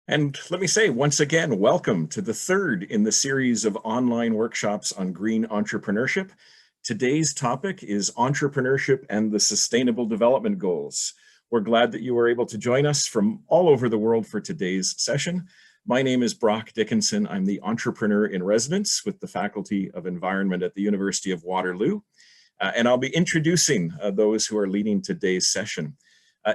And let me say once again, welcome to the third in the series of online workshops on green entrepreneurship. Today's topic is entrepreneurship and the Sustainable Development Goals. We're glad that you were able to join us from all over the world for today's session. My name is Brock Dickinson. I'm the entrepreneur in residence with the Faculty of Environment at the University of Waterloo. And I'll be introducing those who are leading today's session.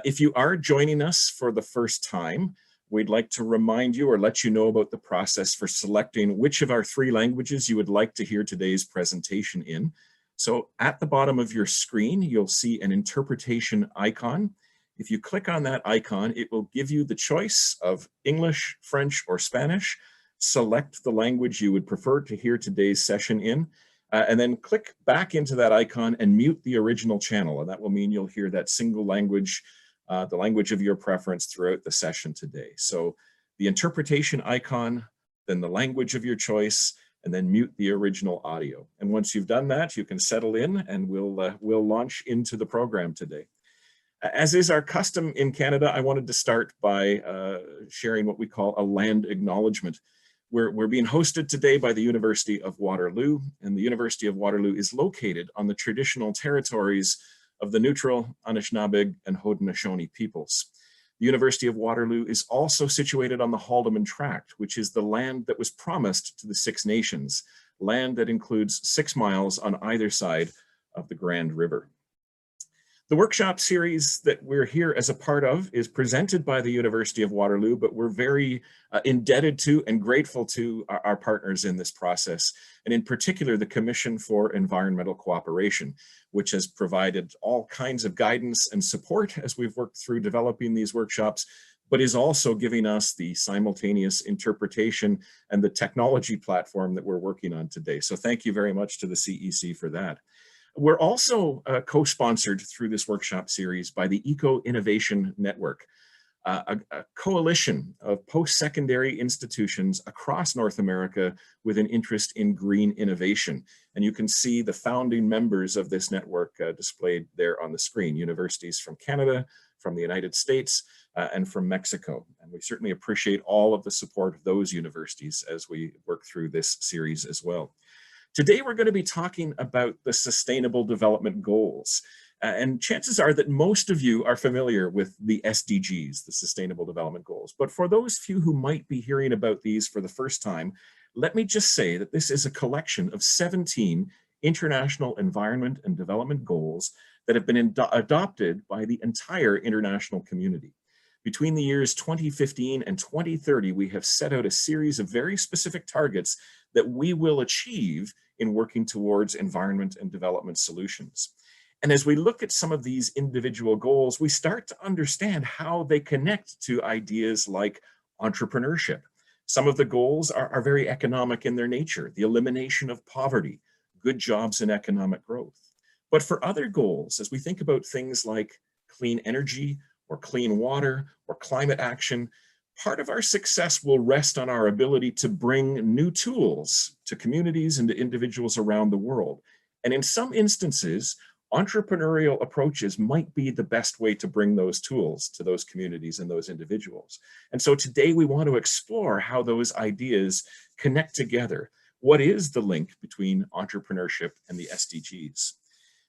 If you are joining us for the first time, we'd like to remind you or let you know about the process for selecting which of our three languages you would like to hear today's presentation in. So at the bottom of your screen, you'll see an interpretation icon. If you click on that icon, it will give you the choice of English, French, or Spanish. Select the language you would prefer to hear today's session in, and then click back into that icon and mute the original channel. And that will mean you'll hear that single language, the language of your preference throughout the session today. So the interpretation icon, then the language of your choice, and then mute the original audio. And once you've done that, you can settle in and we'll launch into the program today. As is our custom in Canada, I wanted to start by sharing what we call a land acknowledgement. We're being hosted today by the University of Waterloo, and the University of Waterloo is located on the traditional territories of the neutral Anishinaabe and Haudenosaunee peoples. The University of Waterloo is also situated on the Haldimand Tract, which is the land that was promised to the Six Nations, land that includes 6 miles on either side of the Grand River. The workshop series that we're here as a part of is presented by the University of Waterloo, but we're very indebted to and grateful to our partners in this process, and in particular, the Commission for Environmental Cooperation, which has provided all kinds of guidance and support as we've worked through developing these workshops, but is also giving us the simultaneous interpretation and the technology platform that we're working on today. So thank you very much to the CEC for that. We're also co-sponsored through this workshop series by the EcoInnovation Network, a coalition of post-secondary institutions across North America with an interest in green innovation. And you can see the founding members of this network displayed there on the screen: universities from Canada, from the United States, and from Mexico. And we certainly appreciate all of the support of those universities as we work through this series as well. Today, we're going to be talking about the Sustainable Development Goals. And chances are that most of you are familiar with the SDGs, the Sustainable Development Goals. But for those few who might be hearing about these for the first time, let me just say that this is a collection of 17 international environment and development goals that have been adopted by the entire international community. Between the years 2015 and 2030, we have set out a series of very specific targets that we will achieve in working towards environment and development solutions. And as we look at some of these individual goals, we start to understand how they connect to ideas like entrepreneurship. Some of the goals are very economic in their nature: the elimination of poverty, good jobs and economic growth. But for other goals, as we think about things like clean energy or clean water or climate action, part of our success will rest on our ability to bring new tools to communities and to individuals around the world. And in some instances, entrepreneurial approaches might be the best way to bring those tools to those communities and those individuals. And so today we want to explore how those ideas connect together. What is the link between entrepreneurship and the SDGs?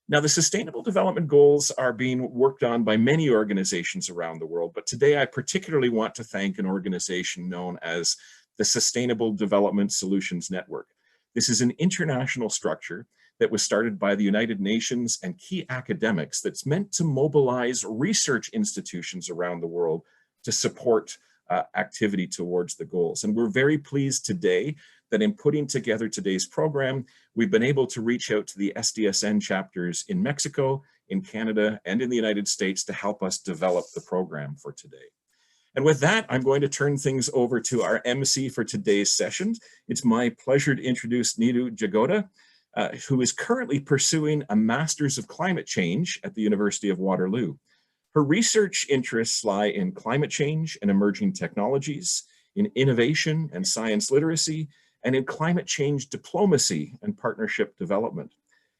Now, the Sustainable Development Goals are being worked on by many organizations around the world, but today I particularly want to thank an organization known as the Sustainable Development Solutions Network. This is an international structure that was started by the United Nations and key academics that's meant to mobilize research institutions around the world to support activity towards the goals. And we're very pleased today that in putting together today's program, we've been able to reach out to the SDSN chapters in Mexico, in Canada, and in the United States to help us develop the program for today. And with that, I'm going to turn things over to our MC for today's session. It's my pleasure to introduce Neetu Jagoda, who is currently pursuing a Master's of Climate Change at the University of Waterloo. Her research interests lie in climate change and emerging technologies, in innovation and science literacy, and in climate change diplomacy and partnership development.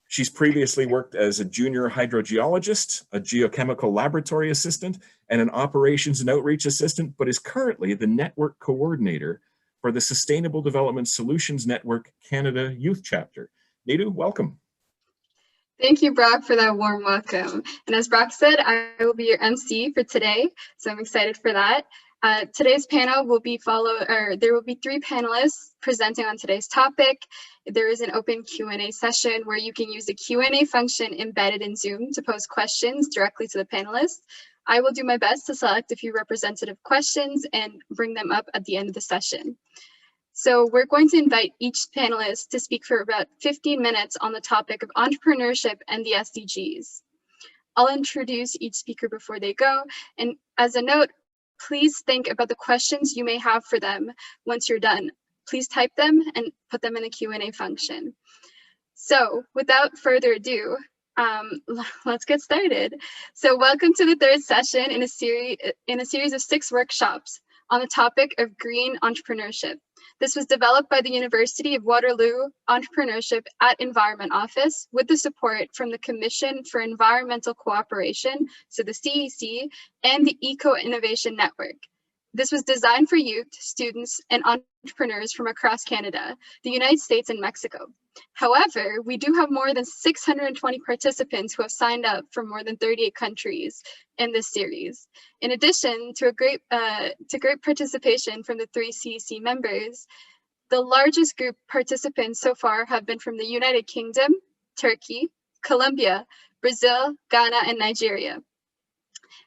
She's previously worked as a junior hydrogeologist, a geochemical laboratory assistant, and an operations and outreach assistant, but is currently the network coordinator for the Sustainable Development Solutions Network Canada Youth Chapter. Needu, welcome. Thank you, Brock, for that warm welcome. And as Brock said, I will be your MC for today, so I'm excited for that. Today's panel will be there will be 3 panelists presenting on today's topic. There is an open Q&A session where you can use the Q&A function embedded in Zoom to pose questions directly to the panelists. I will do my best to select a few representative questions and bring them up at the end of the session. So we're going to invite each panelist to speak for about 15 minutes on the topic of entrepreneurship and the SDGs. I'll introduce each speaker before they go. And as a note, please think about the questions you may have for them once you're done. Please type them and put them in the Q&A function. So without further ado, let's get started. So welcome to the 3rd session in a series of 6 workshops on the topic of green entrepreneurship. This was developed by the University of Waterloo Entrepreneurship at Environment Office with the support from the Commission for Environmental Cooperation, so the CEC, and the EcoInnovation Network. This was designed for youth, students, and entrepreneurs from across Canada, the United States, and Mexico. However, we do have more than 620 participants who have signed up from more than 38 countries in this series. In addition to great participation from the 3 CEC members, the largest group participants so far have been from the United Kingdom, Turkey, Colombia, Brazil, Ghana, and Nigeria.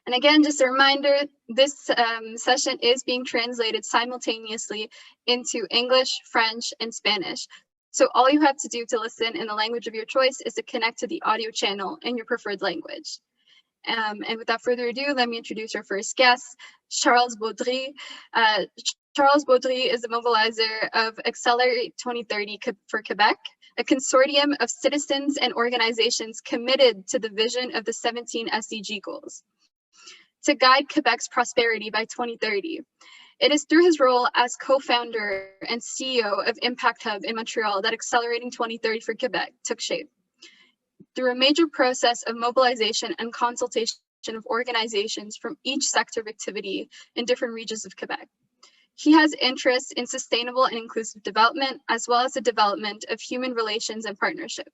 And again, just a reminder, this session is being translated simultaneously into English, French, and Spanish. So all you have to do to listen in the language of your choice is to connect to the audio channel in your preferred language. And without further ado, let me introduce our first guest, Charles Baudry. Charles Baudry is the mobilizer of ACCÉLÉRER 2030 for Quebec, a consortium of citizens and organizations committed to the vision of the 17 SDG goals to guide Quebec's prosperity by 2030. It is through his role as co-founder and CEO of Impact Hub in Montreal that Accelerating 2030 for Quebec took shape. Through a major process of mobilization and consultation of organizations from each sector of activity in different regions of Quebec. He has interests in sustainable and inclusive development, as well as the development of human relations and partnership.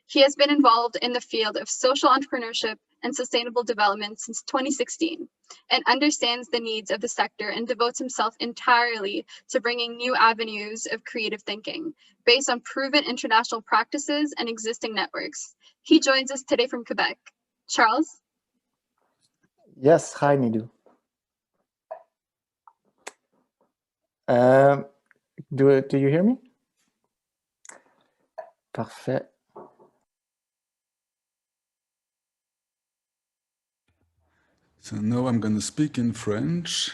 He has been involved in the field of social entrepreneurship and sustainable development since 2016 and understands the needs of the sector and devotes himself entirely to bringing new avenues of creative thinking based on proven international practices and existing networks. He joins us today from Quebec. Charles? Yes, hi Needu. Do you hear me? Parfait. So now I'm going to speak in French,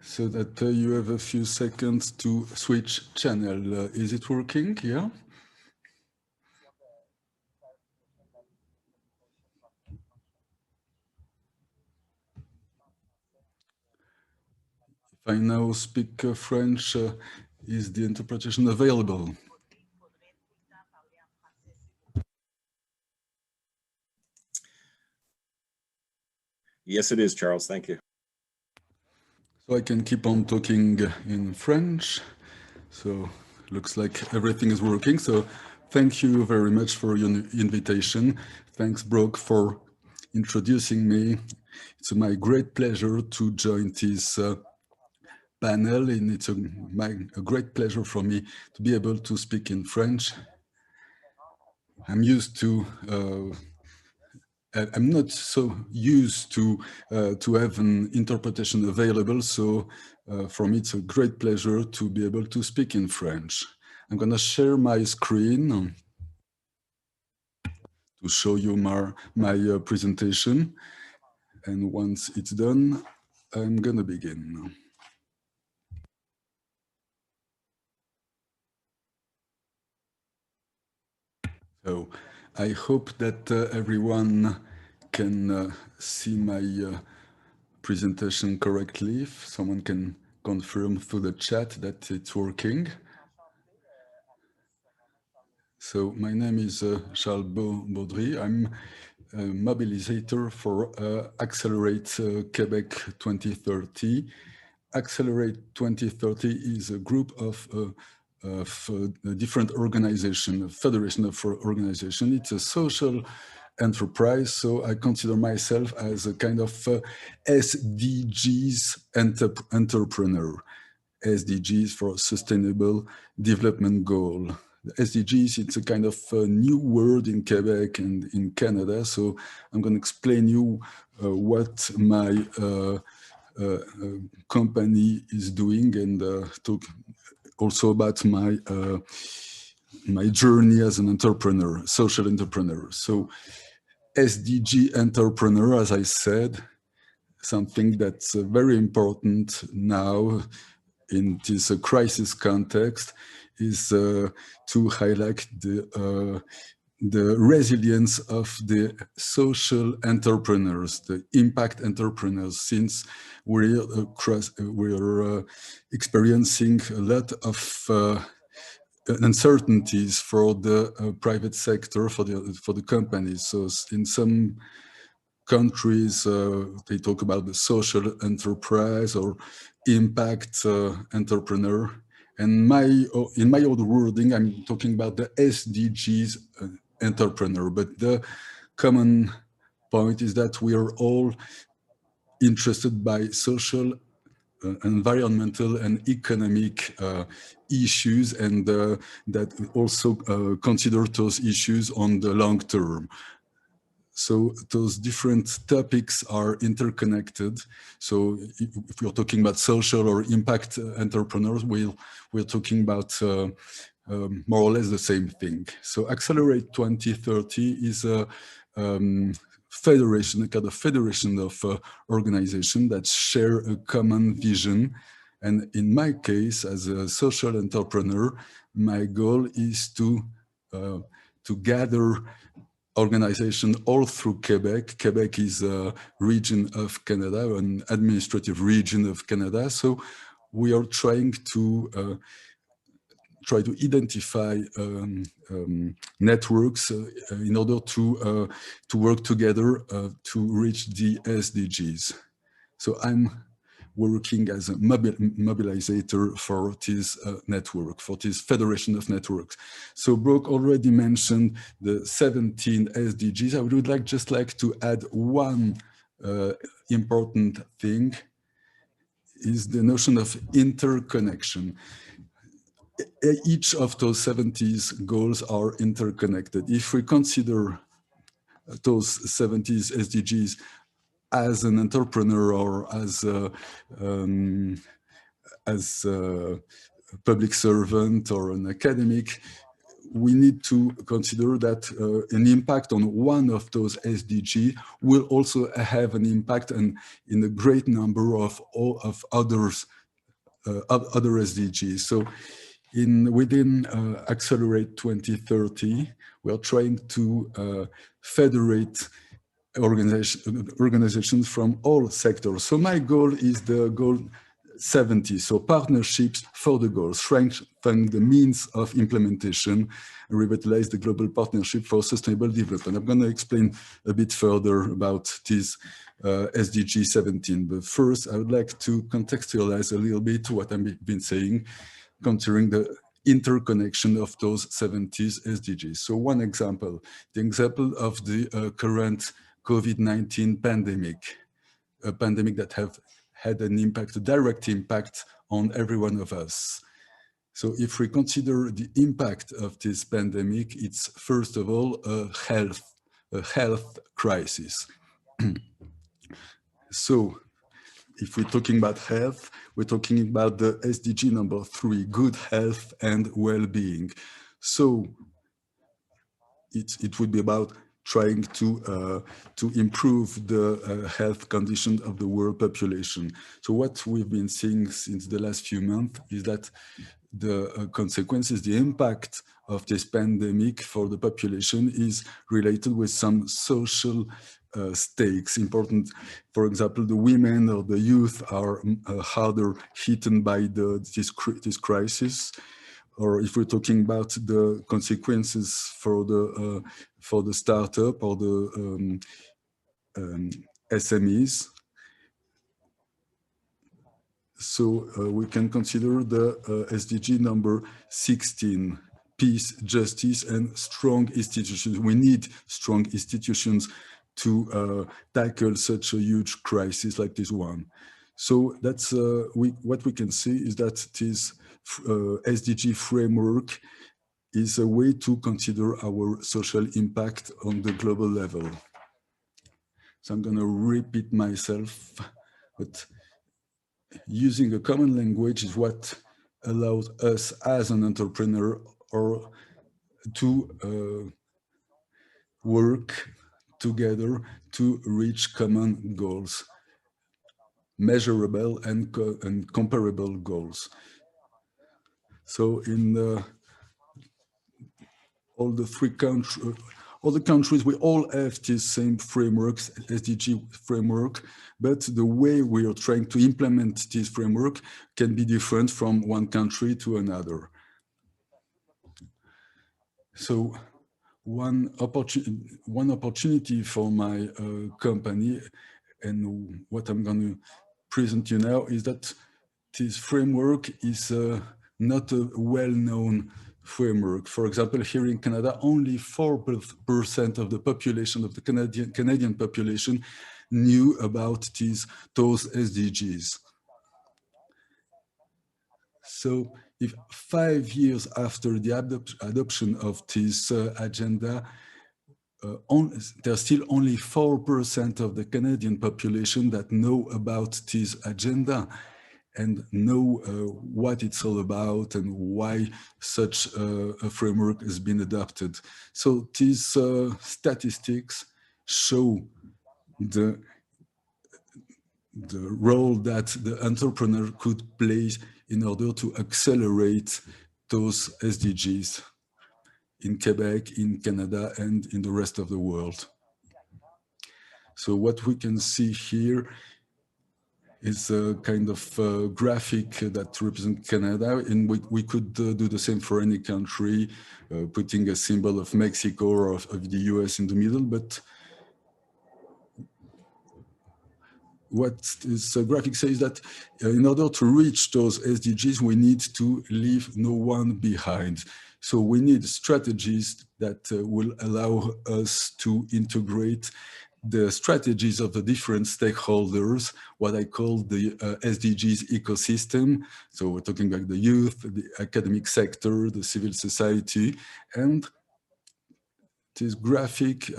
so that you have a few seconds to switch channel. Is it working here? If I now speak French, is the interpretation available? Yes, it is, Charles. Thank you. So I can keep on talking in French. So looks like everything is working. So thank you very much for your invitation. Thanks, Brock, for introducing me. It's my great pleasure to join this panel, and it's a great pleasure for me to be able to speak in French. I'm not so used to have an interpretation available, so for me it's a great pleasure to be able to speak in French. I'm going to share my screen to show you my presentation, and once it's done, I'm going to begin. So I hope that everyone can see my presentation correctly. If someone can confirm through the chat that it's working. So my name is Charles Baudry. I'm a mobilizator for Accelerate Quebec 2030. Accelerate 2030 is a group of different organizations, a federation of organizations. It's a social enterprise, so I consider myself as a kind of SDGs entrepreneur. SDGs for Sustainable Development Goal. The SDGs, it's a kind of a new word in Quebec and in Canada, so I'm going to explain you what my company is doing and talk also about my my journey as an entrepreneur, social entrepreneur. So SDG entrepreneur, as I said, something that's very important now in this crisis context is to highlight the resilience of the social entrepreneurs, the impact entrepreneurs, since we're experiencing a lot of uncertainties for the private sector, for the companies. So in some countries, they talk about the social enterprise or impact entrepreneur. And in my old wording, I'm talking about the SDGs entrepreneur. But the common point is that we are all interested by social, environmental, and economic issues, and that also consider those issues on the long term. So those different topics are interconnected. So if we're talking about social or impact entrepreneurs, we're talking about more or less the same thing. So Accelerate 2030 is a federation, a kind of federation of organizations that share a common vision. And in my case, as a social entrepreneur, my goal is to gather organization all through Quebec. Quebec is a region of Canada, an administrative region of Canada. So we are trying to identify networks in order to work together to reach the SDGs. So I'm working as a mobilizator for this network, for this federation of networks. So Brooke already mentioned the 17 SDGs. I would just like to add one important thing, is the notion of interconnection. Each of those 70 goals are interconnected. If we consider those 70 SDGs as an entrepreneur or as a public servant or an academic, we need to consider that an impact on one of those SDG will also have an impact in a great number of others, other SDGs. So within Accelerate 2030, we are trying to federate organizations from all sectors. So my goal is the goal 70, so partnerships for the goals, strengthen the means of implementation, and revitalize the global partnership for sustainable development. I'm going to explain a bit further about this SDG 17, but first I would like to contextualize a little bit what I've been saying, considering the interconnection of those 70 SDGs. So one example, the example of the current COVID-19 pandemic, a pandemic that have had an impact, a direct impact on every one of us. So if we consider the impact of this pandemic, it's first of all a health crisis. So if we're talking about health, we're talking about the SDG number 3, good health and well-being. So it would be about trying to improve the health condition of the world population. So what we've been seeing since the last few months is that the consequences, the impact of this pandemic for the population is related with some social stakes important. For example, the women or the youth are harder hit by this crisis. or if we're talking about the consequences for the startup or the SMEs. So we can consider the SDG number 16, peace, justice, and strong institutions. We need strong institutions to tackle such a huge crisis like this one. So that's what we can see is that this SDG framework is a way to consider our social impact on the global level. So I'm going to repeat myself, but using a common language is what allows us as an entrepreneur or to work together to reach common goals, measurable and comparable goals. So in all the countries, we all have these same frameworks, SDG framework, but the way we are trying to implement this framework can be different from one country to another. So one opportunity for my company, and what I'm going to present you now, is that this framework is not a well-known framework. For example, here in Canada, only 4% of the population, of the Canadian population, knew about those SDGs. So if 5 years after the adoption of this agenda, there's still only 4% of the Canadian population that know about this agenda and know what it's all about and why such a framework has been adopted. So these statistics show the role that the entrepreneur could play in order to accelerate those SDGs in Quebec, in Canada, and in the rest of the world. So what we can see here is a kind of graphic that represents Canada, and we could do the same for any country, putting a symbol of Mexico or of the US in the middle. But what this graphic says that in order to reach those SDGs, we need to leave no one behind. So we need strategies that will allow us to integrate the strategies of the different stakeholders, what I call the SDGs ecosystem. So we're talking about the youth, the academic sector, the civil society, and this graphic,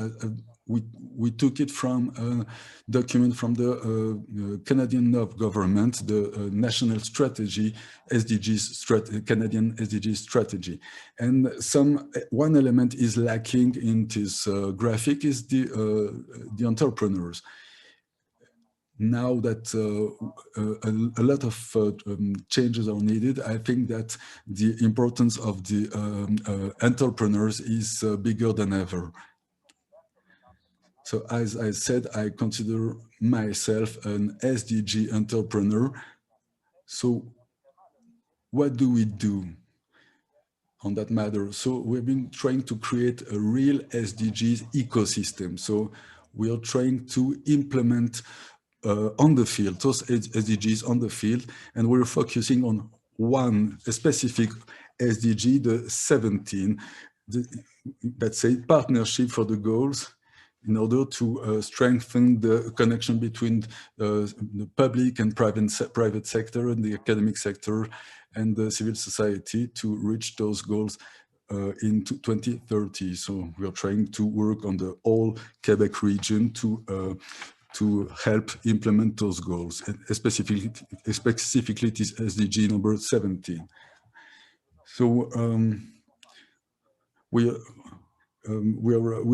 we took it from a document from the Canadian government, the national strategy, Canadian SDGs strategy. And one element is lacking in this graphic is the entrepreneurs. Now that a lot of changes are needed, I think that the importance of the entrepreneurs is bigger than ever. So as I said, I consider myself an SDG entrepreneur. So what do we do on that matter? So we've been trying to create a real SDGs ecosystem. So we are trying to implement on the field, those SDGs on the field, and we're focusing on a specific SDG, the 17, let's say partnership for the goals, in order to strengthen the connection between the public and private sector and the academic sector and the civil society to reach those goals in 2030. So we are trying to work on the whole Quebec region to help implement those goals, and specifically this SDG number 17. So we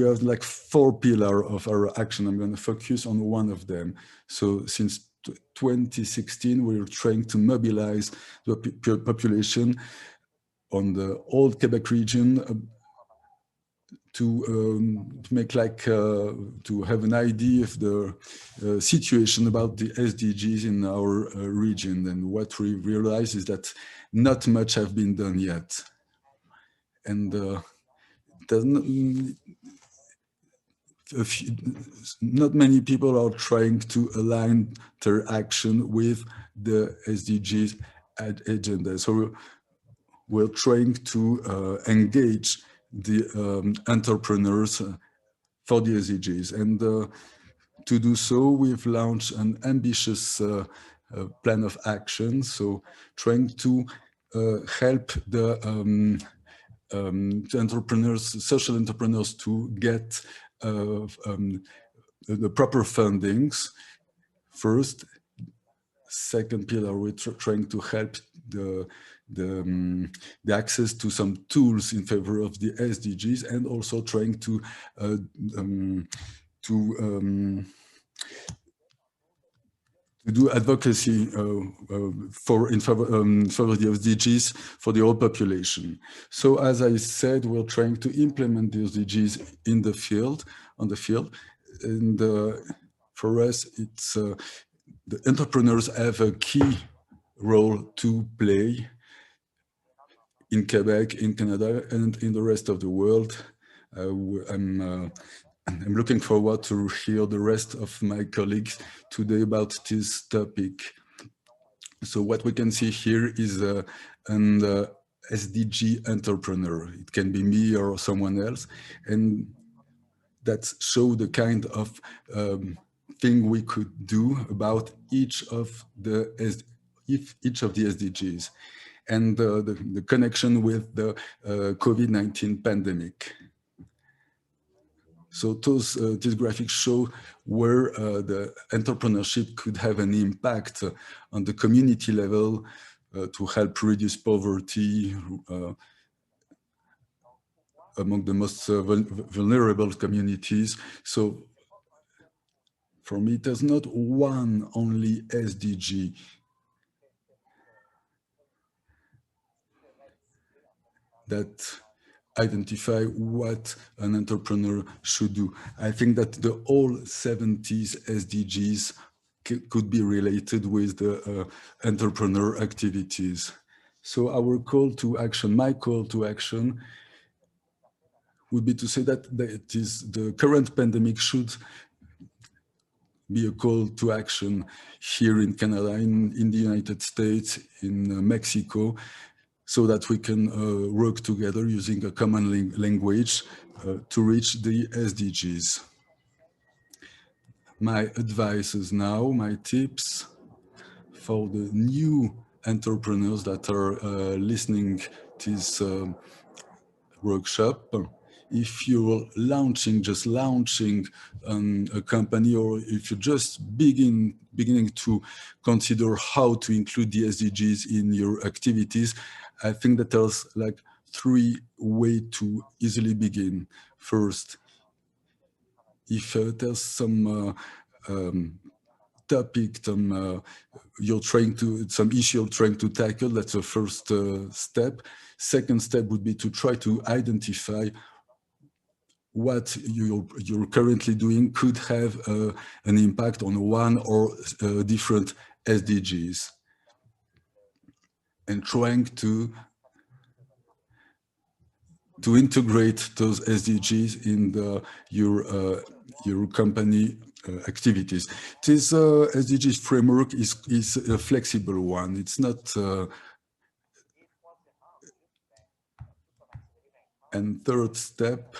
have like 4 pillars of our action. I'm going to focus on one of them. So since 2016, we're trying to mobilize the population on the whole Quebec region to make to have an idea of the situation about the SDGs in our region. And what we realize is that not much have been done yet. and not many people are trying to align their action with the SDGs agenda. So we're trying to engage the entrepreneurs for the SDGs. And to do so, we've launched an ambitious plan of action. So trying to help the entrepreneurs, social entrepreneurs, to get the proper fundings first. Second pillar, we're trying to help the access to some tools in favor of the SDGs, and also trying to do advocacy in favor of the SDGs for the whole population. So as I said, we're trying to implement the SDGs in the field, and for us, it's the entrepreneurs have a key role to play in Quebec, in Canada, and in the rest of the world. I'm looking forward to hear the rest of my colleagues today about this topic. So what we can see here is an SDG entrepreneur. It can be me or someone else, and that show the kind of thing we could do about each of the SDGs, and the connection with the COVID-19 pandemic. So these graphics show where the entrepreneurship could have an impact on the community level to help reduce poverty among the most vulnerable communities. So for me, there's not one only SDG that identify what an entrepreneur should do. I think that the all 70s SDGs could be related with the entrepreneur activities. So our call to action, my call to action, would be to say that the current pandemic should be a call to action here in Canada, in the United States, in Mexico, so that we can work together using a common language to reach the SDGs. My advices now, my tips for the new entrepreneurs that are listening to this workshop. If you're just launching a company, or if you're just beginning to consider how to include the SDGs in your activities, I think that there's like 3 ways to easily begin. First, if there's some topic, some issue you're trying to tackle, that's the first step. Second step would be to try to identify what you're currently doing could have an impact on one or different SDGs, and trying to integrate those SDGs in your company activities. This SDGs framework is a flexible one. It's not. And third step,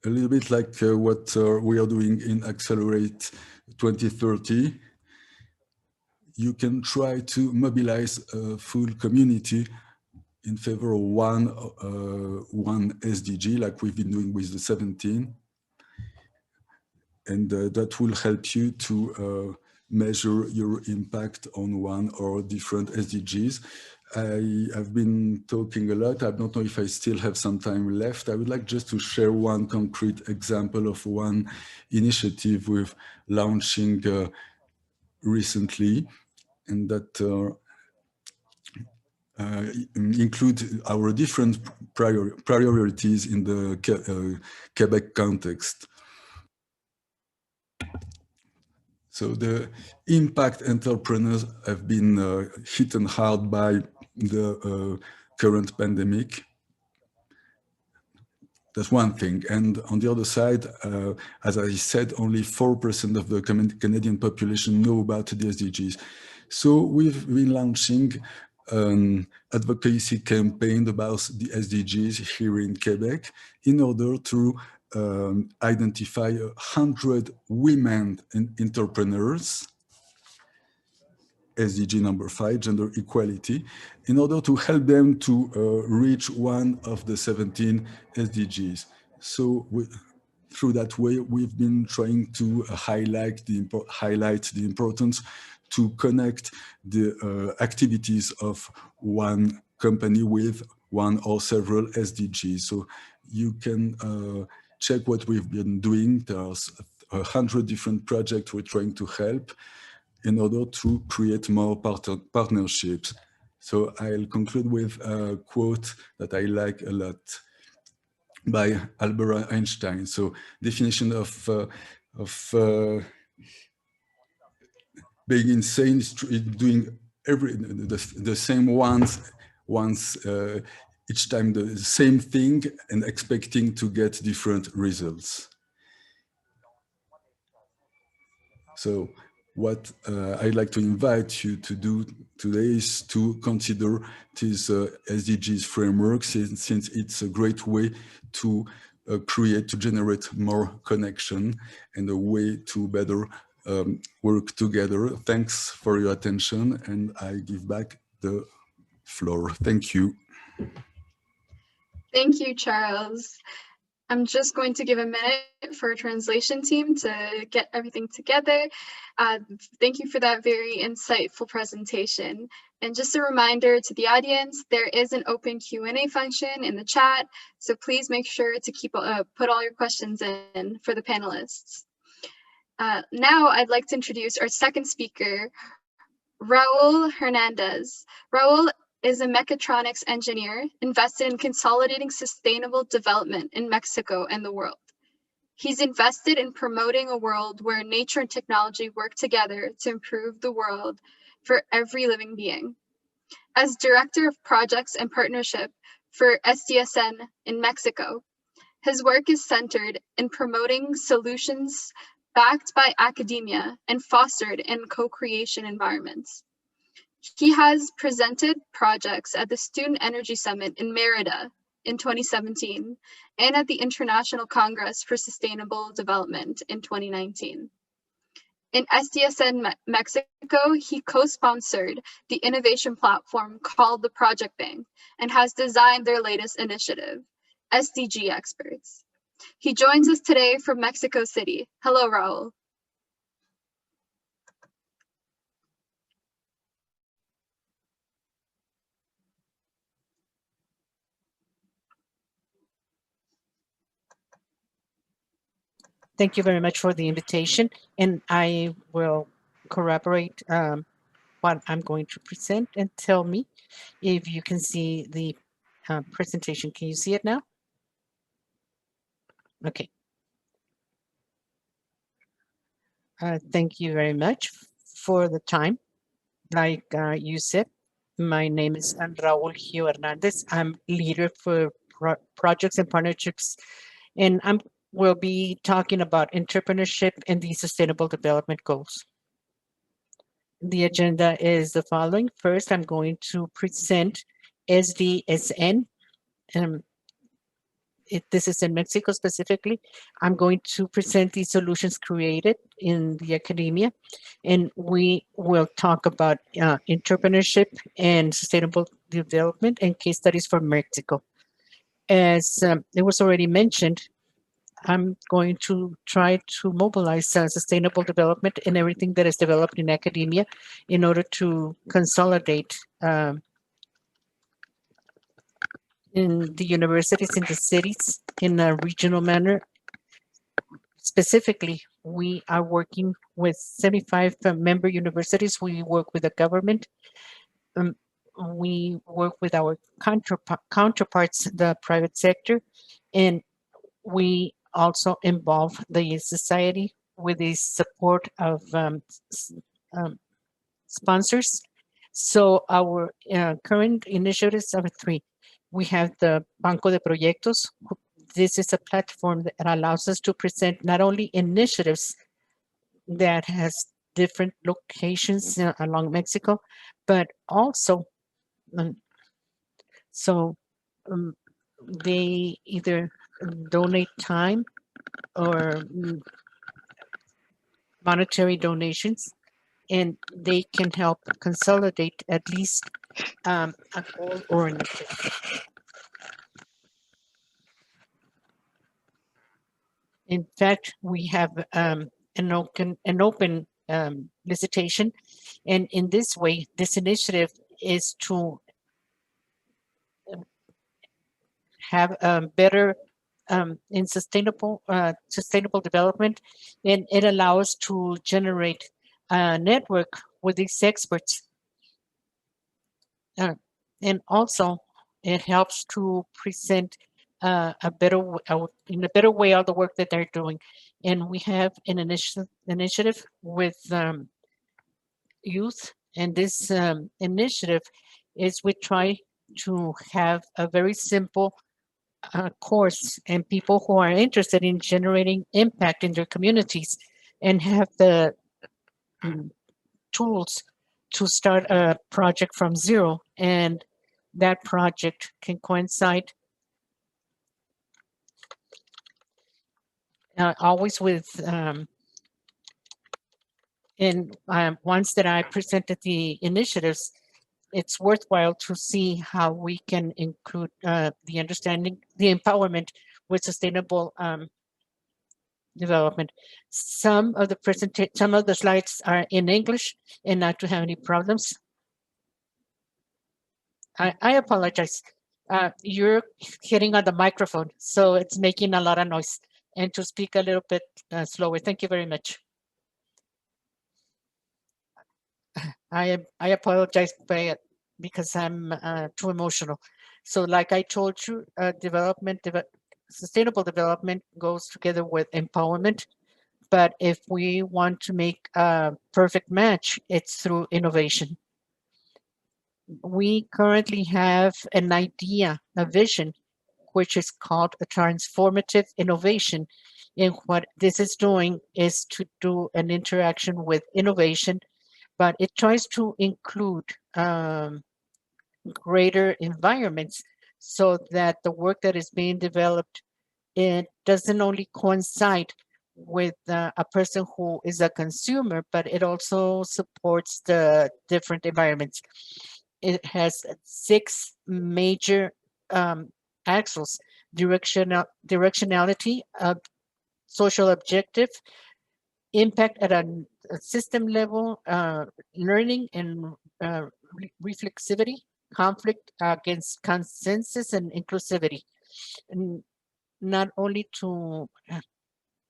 a little bit like what we are doing in Accelerate 2030, you can try to mobilize a full community in favor of one SDG, like we've been doing with the 17. And that will help you to measure your impact on one or different SDGs. I have been talking a lot. I don't know if I still have some time left. I would like just to share one concrete example of one initiative we're launching recently, and that include our different priorities in the Quebec context. So the impact entrepreneurs have been hit hard by the current pandemic. That's one thing. And on the other side, as I said, only 4% of the Canadian population know about the SDGs. So we've been launching an advocacy campaign about the SDGs here in Quebec in order to identify 100 women entrepreneurs, SDG number 5, gender equality, in order to help them to reach one of the 17 SDGs. So through that way, we've been trying to highlight the importance to connect the activities of one company with one or several SDGs. So you can check what we've been doing. There's 100 different projects we're trying to help in order to create more partnerships. So I'll conclude with a quote that I like a lot by Albert Einstein. So definition of being insane is doing the same once each time the same thing and expecting to get different results. So what I'd like to invite you to do today is to consider this SDGs framework, since it's a great way to generate more connection and a way to better work together. Thanks for your attention, and I give back the floor. Thank you. Thank you, Charles. I'm just going to give a minute for a translation team to get everything together. Thank you for that very insightful presentation. And just a reminder to the audience, there is an open Q&A function in the chat, so please make sure to put all your questions in for the panelists. Now I'd like to introduce our second speaker, Raul Hernandez. Raul is a mechatronics engineer invested in consolidating sustainable development in Mexico and the world. He's invested in promoting a world where nature and technology work together to improve the world for every living being. As Director of Projects and Partnership for SDSN in Mexico, his work is centered in promoting solutions backed by academia and fostered in co-creation environments. He has presented projects at the Student Energy Summit in Merida in 2017 and at the International Congress for Sustainable Development in 2019. In SDSN Mexico, he co-sponsored the innovation platform called the Project Bank and has designed their latest initiative, SDG Experts. He joins us today from Mexico City. Hello, Raul. Thank you very much for the invitation, and I will corroborate what I'm going to present, and tell me if you can see the presentation. Can you see it now? Okay. Thank you very much for the time. Like you said, my name is Raul Gio Hernandez. I'm leader for projects and partnerships, and we'll be talking about entrepreneurship and the sustainable development goals. The agenda is the following. First, I'm going to present SDSN. This is in Mexico specifically. I'm going to present the solutions created in the academia, and we will talk about entrepreneurship and sustainable development and case studies for Mexico. As it was already mentioned, I'm going to try to mobilize sustainable development in everything that is developed in academia in order to consolidate in the universities, in the cities, in a regional manner. Specifically, we are working with 75 member universities. We work with the government. We work with our counterparts, the private sector, and we also involve the society with the support of sponsors. So our current initiatives are 3. We have the Banco de Proyectos. this is a platform that allows us to present not only initiatives that has different locations along Mexico, but also they either donate time or monetary donations, and they can help consolidate at least a goal or initiative. In fact, we have an open licitation, and in this way, this initiative is to have better in sustainable development, and it allows to generate a network with these experts, and also it helps to present in a better way all the work that they're doing. And we have an initiative with youth, and this initiative is we try to have a very simple course, and people who are interested in generating impact in their communities and have the tools to start a project from zero, and that project can coincide always with once that I presented the initiatives, it's worthwhile to see how we can include the understanding, the empowerment with sustainable development. Some of the slides are in English, and not to have any problems. I apologize. You're hitting on the microphone, so it's making a lot of noise. And to speak a little bit slower. Thank you very much. I apologize because I'm too emotional. So like I told you, sustainable development goes together with empowerment. But if we want to make a perfect match, it's through innovation. We currently have an idea, a vision, which is called a transformative innovation. And what this is doing is to do an interaction with innovation, but it tries to include greater environments so that the work that is being developed, it doesn't only coincide with a person who is a consumer, but it also supports the different environments. It has 6 major axles: directionality, social objective, impact at a system level, learning and reflexivity, conflict against consensus, and inclusivity. And not only to,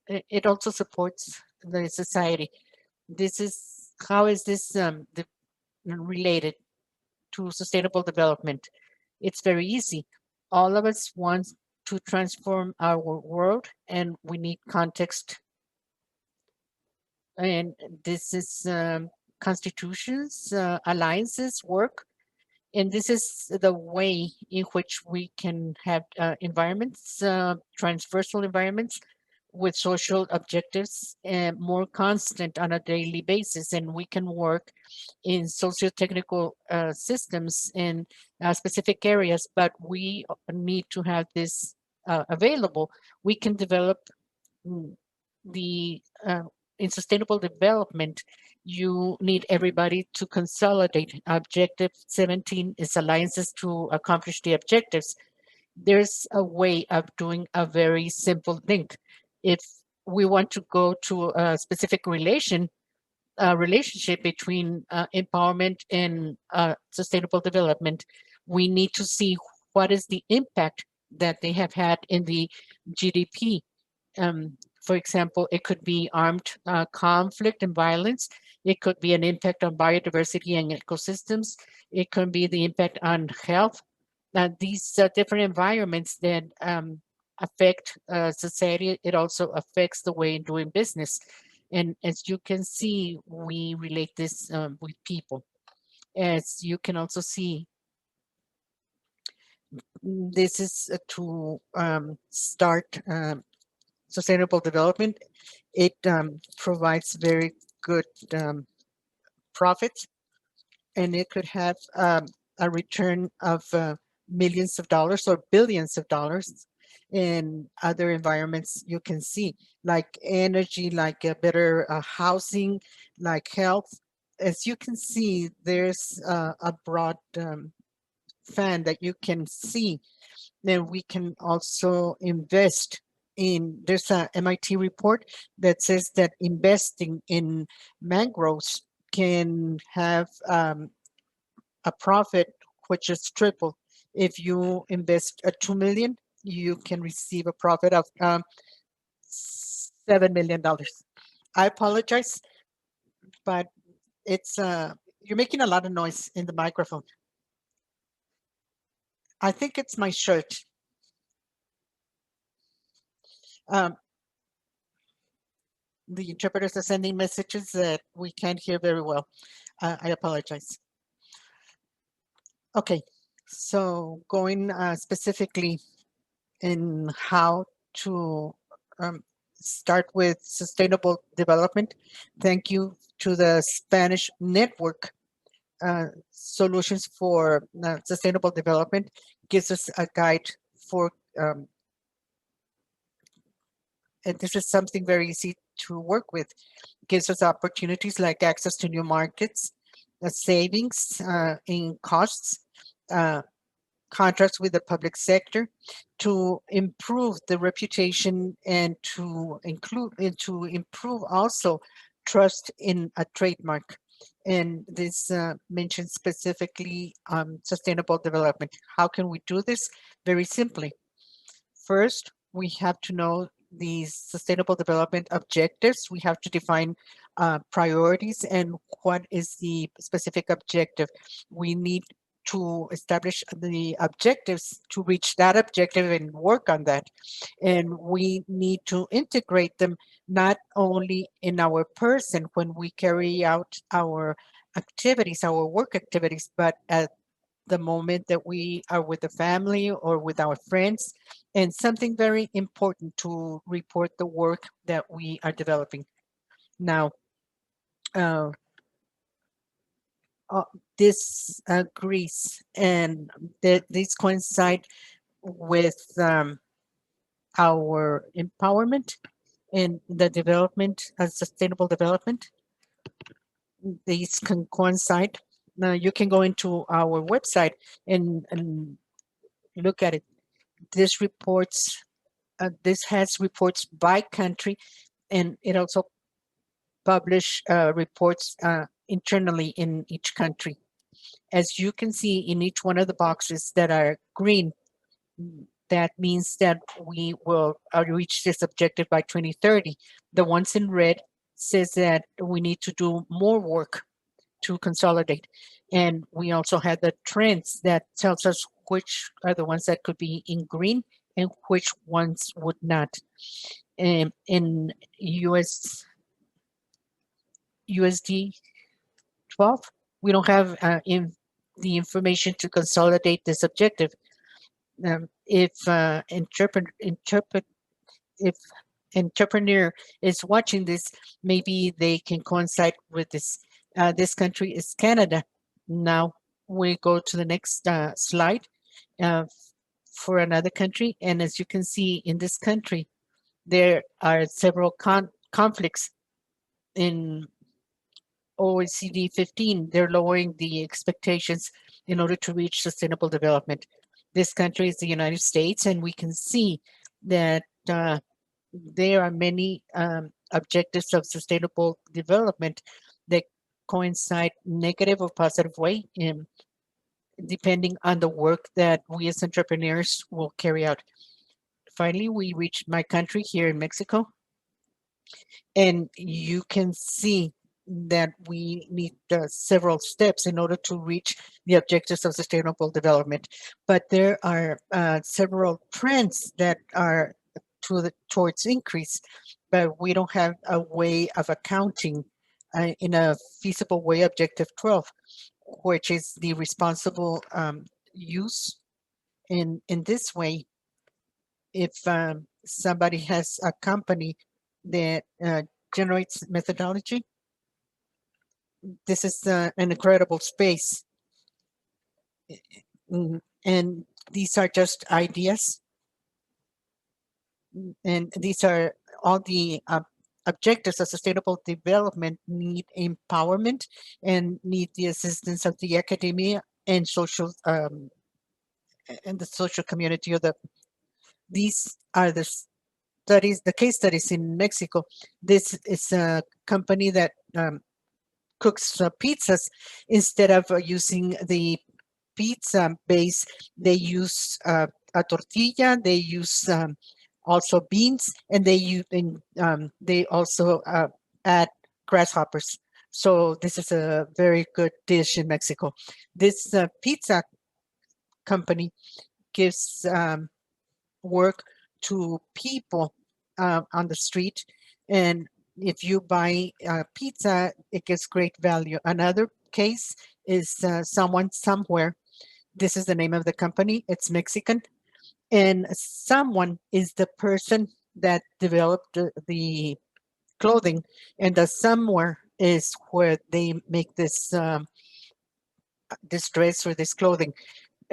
it also supports the society. How is this related to sustainable development? It's very easy. All of us want to transform our world, and we need context. And this is constitutions, alliances work. And this is the way in which we can have environments, transversal environments with social objectives and more constant on a daily basis. And we can work in socio-technical systems in specific areas, but we need to have this available. We can develop in sustainable development, you need everybody to consolidate. Objective 17 is alliances to accomplish the objectives. There's a way of doing a very simple link. If we want to go to a specific relationship between empowerment and sustainable development, we need to see what is the impact that they have had in the GDP. For example, it could be armed conflict and violence. It could be an impact on biodiversity and ecosystems. It could be the impact on health. These different environments that affect society, it also affects the way in doing business. And as you can see, we relate this with people. As you can also see, This is to start sustainable development. It provides very good profits, and it could have a return of millions of dollars or billions of dollars in other environments you can see, like energy, like better housing, like health. As you can see, there's a broad fan that you can see. Then we can also invest in, there's a MIT report that says that investing in mangroves can have a profit which is triple. If you invest 2 million, you can receive a profit of $7 million. I apologize, but it's you're making a lot of noise in the microphone. I think it's my shirt. The interpreters are sending messages that we can't hear very well. I apologize. Okay, so going specifically in how to start with sustainable development. Thank you to the Spanish network. Solutions for Sustainable Development gives us a guide for, and this is something very easy to work with. Gives us opportunities like access to new markets, savings in costs, contracts with the public sector, to improve the reputation and to improve also trust in a trademark. And this mentions specifically sustainable development. How can we do this? Very simply. First, we have to know these sustainable development objectives. We have to define priorities and what is the specific objective. We need to establish the objectives to reach that objective and work on that. And we need to integrate them not only in our person when we carry out our activities, our work activities, but at the moment that we are with the family or with our friends. And something very important, to report the work that we are developing. Now, this agrees, and these coincide with our empowerment and the development of sustainable development. These can coincide. Now you can go into our website and look at it. This reports, this has reports by country, and it also publish reports internally in each country. As you can see in each one of the boxes that are green, that means that we will reach this objective by 2030. The ones in red says that we need to do more work to consolidate. And we also had the trends that tells us which are the ones that could be in green and which ones would not. In USD 12, we don't have the information to consolidate this objective. If entrepreneur is watching this, maybe they can coincide with this. This country is Canada. Now we go to the next slide for another country. And as you can see in this country, there are several conflicts. In OECD 15, they're lowering the expectations in order to reach sustainable development. This country is the United States, and we can see that there are many objectives of sustainable development that coincide negative or positive way, depending on the work that we as entrepreneurs will carry out. Finally, we reached my country here in Mexico, and you can see that we need several steps in order to reach the objectives of sustainable development. But there are several trends that are towards increase, but we don't have a way of accounting in a feasible way objective 12, which is the responsible use In this way, if somebody has a company that generates methodology, this is an incredible space. And these are just ideas. And these are all the objectives of sustainable development need empowerment and need the assistance of the academia and social and the social community. These are the studies, the case studies in Mexico. This is a company that cooks pizzas. Instead of using the pizza base, they use a tortilla. They use also beans, and they also add grasshoppers. So this is a very good dish in Mexico. This pizza company gives work to people on the street, and if you buy pizza, it gives great value. Another case is someone somewhere. This is the name of the company. It's Mexican. And someone is the person that developed the clothing, and the somewhere is where they make this this dress or this clothing.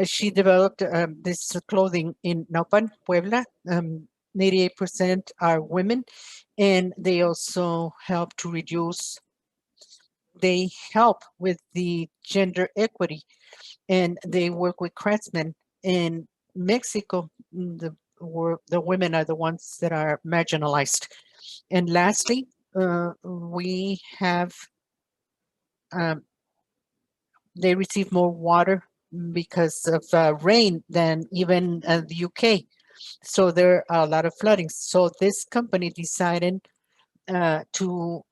She developed this clothing in Naupan, Puebla. 88% are women, and they also help to reduce. They help with the gender equity, and they work with craftsmen in Mexico. The women are the ones that are marginalized. And lastly, we have they receive more water because of rain than even the UK. So there are a lot of flooding. So this company decided to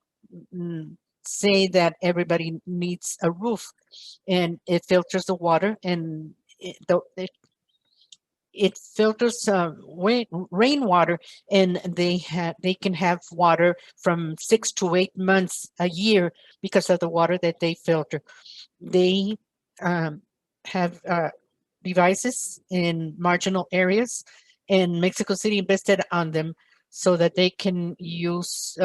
say that everybody needs a roof, and it filters the water, and it filters rainwater, and they can have water from 6 to 8 months a year because of the water that they filter. They have devices in marginal areas, and Mexico City invested on them so that they can use,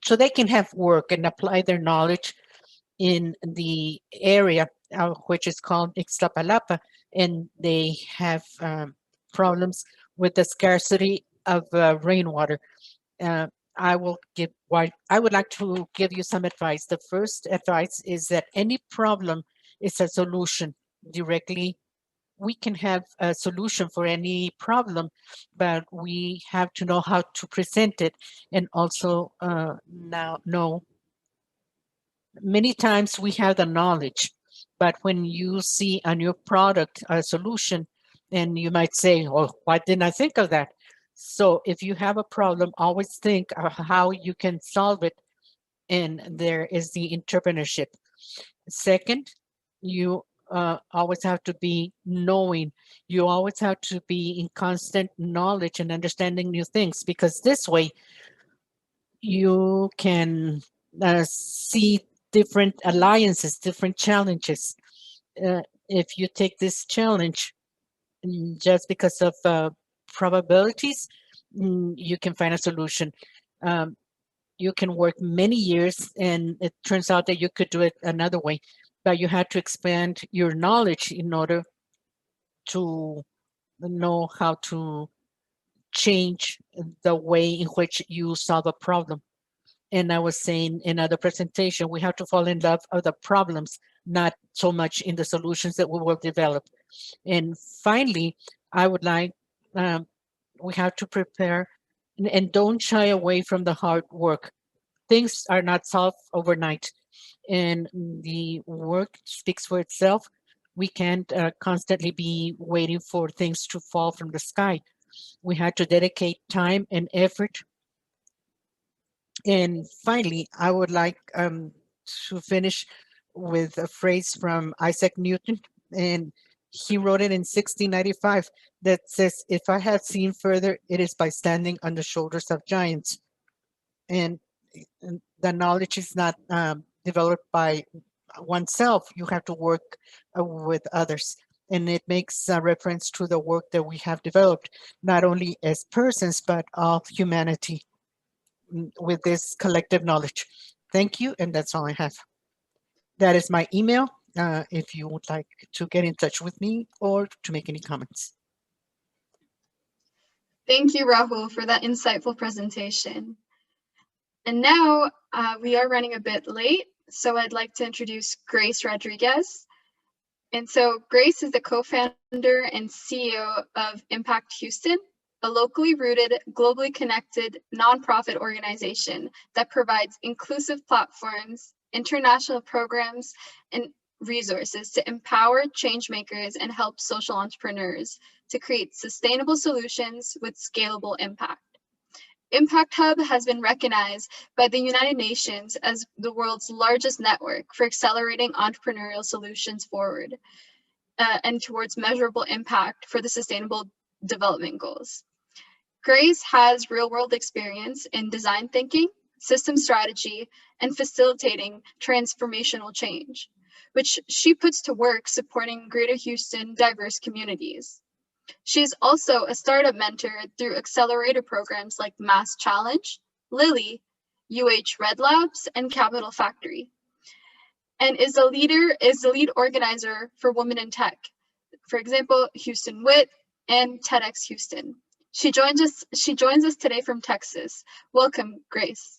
so they can have work and apply their knowledge in the area, which is called Ixtapalapa, and they have problems with the scarcity of rainwater. I would like to give you some advice. The first advice is that any problem is a solution directly. We can have a solution for any problem, but we have to know how to present it, and also now know many times we have the knowledge, but when you see a new product, a solution, and you might say, oh, why didn't I think of that? So if you have a problem, always think of how you can solve it. And there is the entrepreneurship. Second, you always have to be knowing. You always have to be in constant knowledge and understanding new things, because this way you can see different alliances, different challenges. If you take this challenge just because of probabilities, you can find a solution. You can work many years, and it turns out that you could do it another way, but you had to expand your knowledge in order to know how to change the way in which you solve a problem. And I was saying in other presentation, we have to fall in love with the problems, not so much in the solutions that we will develop. And finally, I would like, we have to prepare and don't shy away from the hard work. Things are not solved overnight, and the work speaks for itself. We can't constantly be waiting for things to fall from the sky. We had to dedicate time and effort. And finally, I would like to finish with a phrase from Isaac Newton, and he wrote it in 1695 that says, "If I have seen further, it is by standing on the shoulders of giants." And the knowledge is not developed by oneself. You have to work with others. and it makes a reference to the work that we have developed, not only as persons, but of humanity with this collective knowledge. Thank you, and that's all I have. That is my email, if you would like to get in touch with me or to make any comments. Thank you, Rahul, for that insightful presentation. And now we are running a bit late, so I'd like to introduce Grace Rodriguez. And so Grace is the co-founder and CEO of Impact Houston, a locally rooted, globally connected nonprofit organization that provides inclusive platforms, international programs, and resources to empower change makers and help social entrepreneurs to create sustainable solutions with scalable impact. Impact Hub has been recognized by the United Nations as the world's largest network for accelerating entrepreneurial solutions forward and towards measurable impact for the Sustainable Development Goals. Grace has real-world experience in design thinking, system strategy, and facilitating transformational change, which she puts to work supporting Greater Houston diverse communities. She's also a startup mentor through accelerator programs like Mass Challenge, Lily, Red Labs, and Capital Factory, and is the lead organizer for Women in Tech, for example, Houston WIT and TEDx Houston. She joins us today from Texas. Welcome, Grace.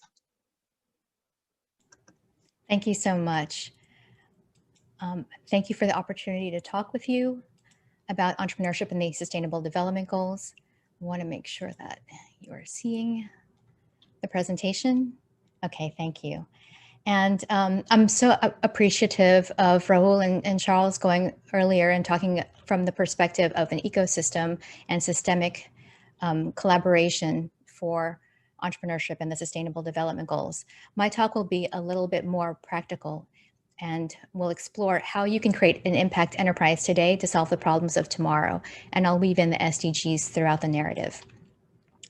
Thank you so much. Thank you for the opportunity to talk with you about entrepreneurship and the Sustainable Development Goals. I want to make sure that you are seeing the presentation. Okay, thank you. And I'm so appreciative of Rahul and Charles going earlier and talking from the perspective of an ecosystem and systemic collaboration for entrepreneurship and the Sustainable Development Goals. My talk will be a little bit more practical, and we'll explore how you can create an impact enterprise today to solve the problems of tomorrow. And I'll weave in the SDGs throughout the narrative.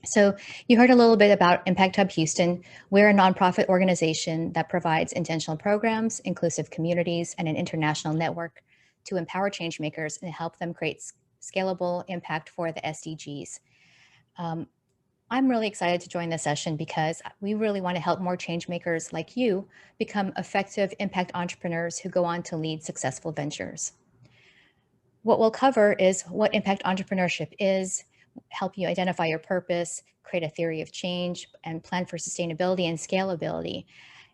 So you heard a little bit about Impact Hub Houston. We're a nonprofit organization that provides intentional programs, inclusive communities, and an international network to empower change makers and help them create scalable impact for the SDGs. I'm really excited to join this session because we really want to help more change makers like you become effective impact entrepreneurs who go on to lead successful ventures. What we'll cover is what impact entrepreneurship is, help you identify your purpose, create a theory of change, and plan for sustainability and scalability.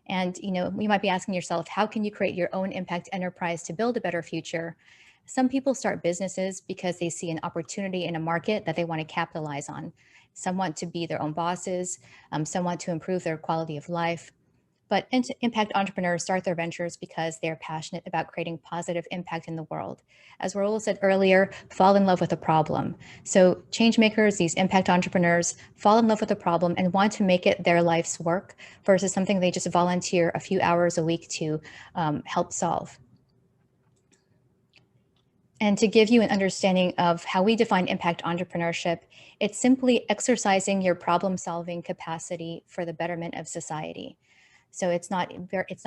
And you might be asking yourself, how can you create your own impact enterprise to build a better future? Some people start businesses because they see an opportunity in a market that they want to capitalize on. Some want to be their own bosses, some want to improve their quality of life. But impact entrepreneurs start their ventures because they're passionate about creating positive impact in the world. As Rahul said earlier, fall in love with a problem. So change makers, these impact entrepreneurs, fall in love with a problem and want to make it their life's work versus something they just volunteer a few hours a week to help solve. And to give you an understanding of how we define impact entrepreneurship, it's simply exercising your problem-solving capacity for the betterment of society. So it's not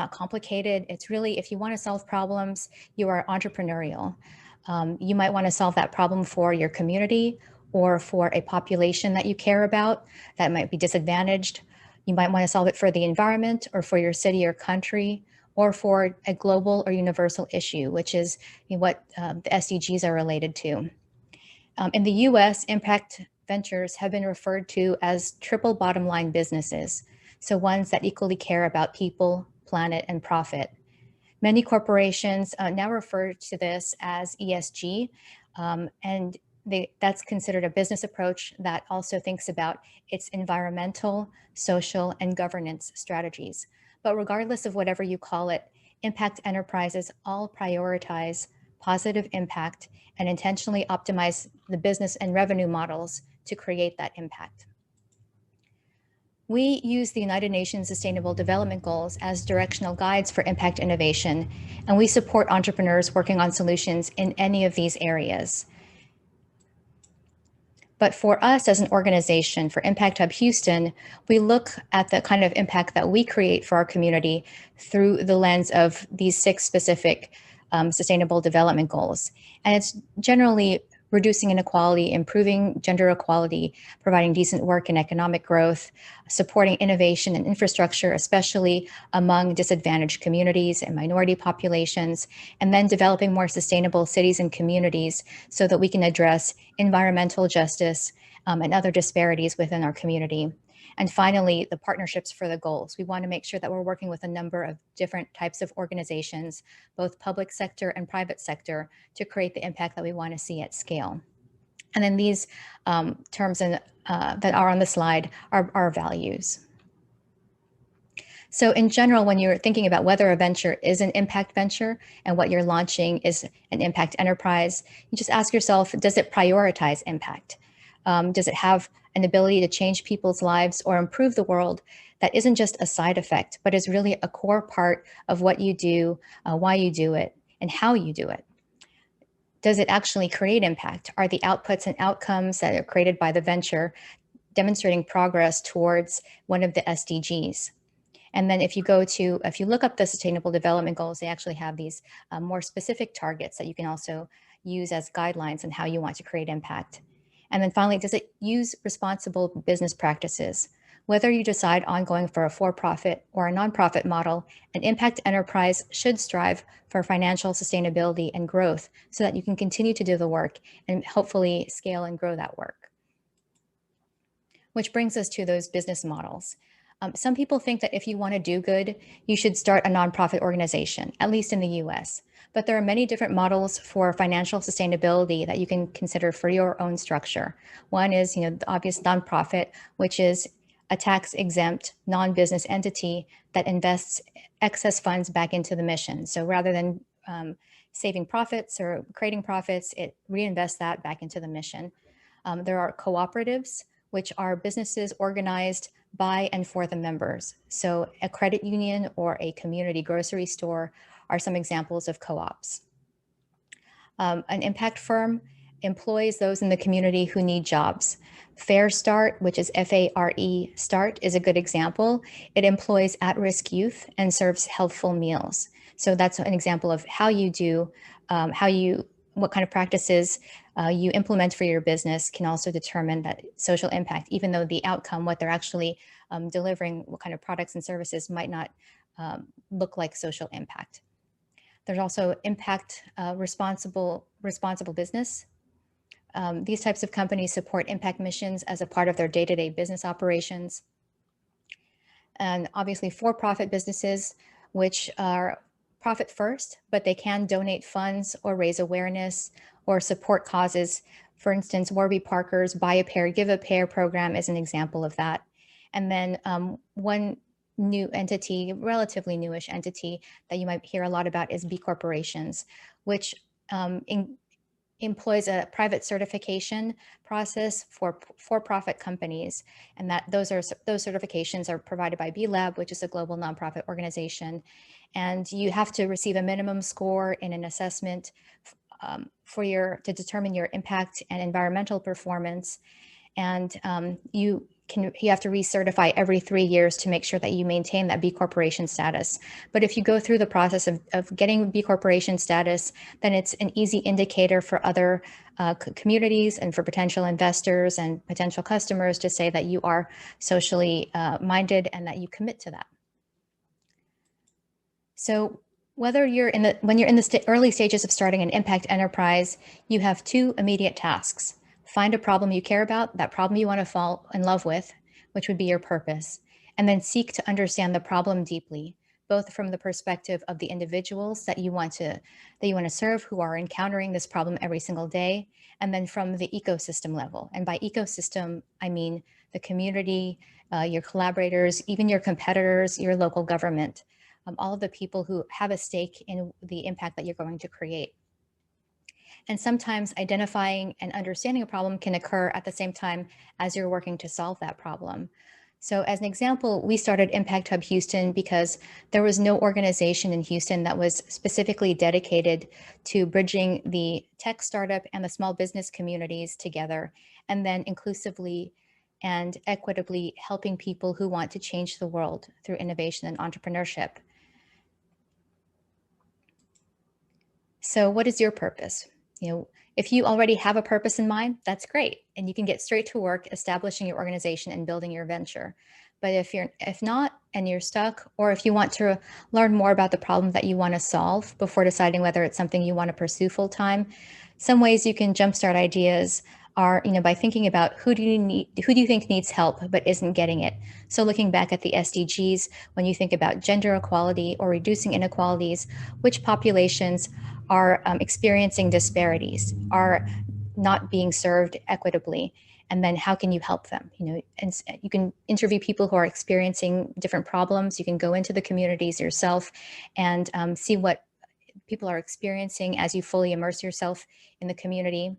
complicated. It's really, if you want to solve problems, you are entrepreneurial. You might want to solve that problem for your community or for a population that you care about that might be disadvantaged. You might want to solve it for the environment or for your city or country, or for a global or universal issue, which is what the SDGs are related to. In the US, impact ventures have been referred to as triple bottom line businesses, so ones that equally care about people, planet, and profit. Many corporations now refer to this as ESG, and that's considered a business approach that also thinks about its environmental, social, and governance strategies. But regardless of whatever you call it, impact enterprises all prioritize positive impact and intentionally optimize the business and revenue models to create that impact. We use the United Nations Sustainable Development Goals as directional guides for impact innovation, and we support entrepreneurs working on solutions in any of these areas. But for us as an organization, for Impact Hub Houston, we look at the kind of impact that we create for our community through the lens of these 6 specific Sustainable Development Goals. And it's generally reducing inequality, improving gender equality, providing decent work and economic growth, supporting innovation and infrastructure, especially among disadvantaged communities and minority populations, and then developing more sustainable cities and communities so that we can address environmental justice and other disparities within our community. And finally, the partnerships for the goals. We want to make sure that we're working with a number of different types of organizations, both public sector and private sector, to create the impact that we want to see at scale. And then these terms that are on the slide are our values. So in general, when you're thinking about whether a venture is an impact venture and what you're launching is an impact enterprise, you just ask yourself, does it prioritize impact? Does it have an ability to change people's lives or improve the world that isn't just a side effect, but is really a core part of what you do, why you do it, and how you do it? Does it actually create impact? Are the outputs and outcomes that are created by the venture demonstrating progress towards one of the SDGs? And then if you look up the Sustainable Development Goals, they actually have these more specific targets that you can also use as guidelines on how you want to create impact. And then finally, does it use responsible business practices? Whether you decide on going for a for-profit or a nonprofit model, an impact enterprise should strive for financial sustainability and growth so that you can continue to do the work and hopefully scale and grow that work. Which brings us to those business models. Some people think that if you want to do good, you should start a nonprofit organization, at least in the US. But there are many different models for financial sustainability that you can consider for your own structure. One is, the obvious nonprofit, which is a tax-exempt non-business entity that invests excess funds back into the mission. So rather than saving profits or creating profits, it reinvests that back into the mission. There are cooperatives, which are businesses organized by and for the members. So a credit union or a community grocery store are some examples of co-ops. An impact firm employs those in the community who need jobs. Fair Start, which is F-A-R-E, Start, is a good example. It employs at-risk youth and serves healthful meals. So that's an example of how you do, what kind of practices you implement for your business can also determine that social impact, even though the outcome, what they're actually delivering, what kind of products and services might not look like social impact. There's also impact responsible business. These types of companies support impact missions as a part of their day-to-day business operations. And obviously for-profit businesses, which are profit first, but they can donate funds or raise awareness or support causes. For instance, Warby Parker's Buy a Pair, Give a Pair program is an example of that. And then one new entity, relatively newish entity that you might hear a lot about is B corporations, which employs a private certification process for for-profit companies. And those certifications are provided by B Lab, which is a global nonprofit organization. And you have to receive a minimum score in an assessment to determine your impact and environmental performance. And you have to recertify every 3 years to make sure that you maintain that B Corporation status. But if you go through the process of getting B Corporation status, then it's an easy indicator for other communities and for potential investors and potential customers to say that you are socially minded and that you commit to that. So whether when you're in the early stages of starting an impact enterprise, you have two immediate tasks. Find a problem you care about, that problem you want to fall in love with, which would be your purpose, and then seek to understand the problem deeply, both from the perspective of the individuals that you want to serve who are encountering this problem every single day, and then from the ecosystem level. And by ecosystem, I mean the community, your collaborators, even your competitors, your local government, all of the people who have a stake in the impact that you're going to create. And sometimes identifying and understanding a problem can occur at the same time as you're working to solve that problem. So as an example, we started Impact Hub Houston because there was no organization in Houston that was specifically dedicated to bridging the tech startup and the small business communities together, and then inclusively and equitably helping people who want to change the world through innovation and entrepreneurship. So what is your purpose? If you already have a purpose in mind, that's great. And you can get straight to work establishing your organization and building your venture. But if not, and you're stuck, or if you want to learn more about the problem that you want to solve before deciding whether it's something you want to pursue full time, some ways you can jumpstart ideas are, by thinking about who do you think needs help but isn't getting it. So looking back at the SDGs, when you think about gender equality or reducing inequalities, which populations are experiencing disparities, are not being served equitably, and then how can you help them? And you can interview people who are experiencing different problems. You can go into the communities yourself and see what people are experiencing as you fully immerse yourself in the community.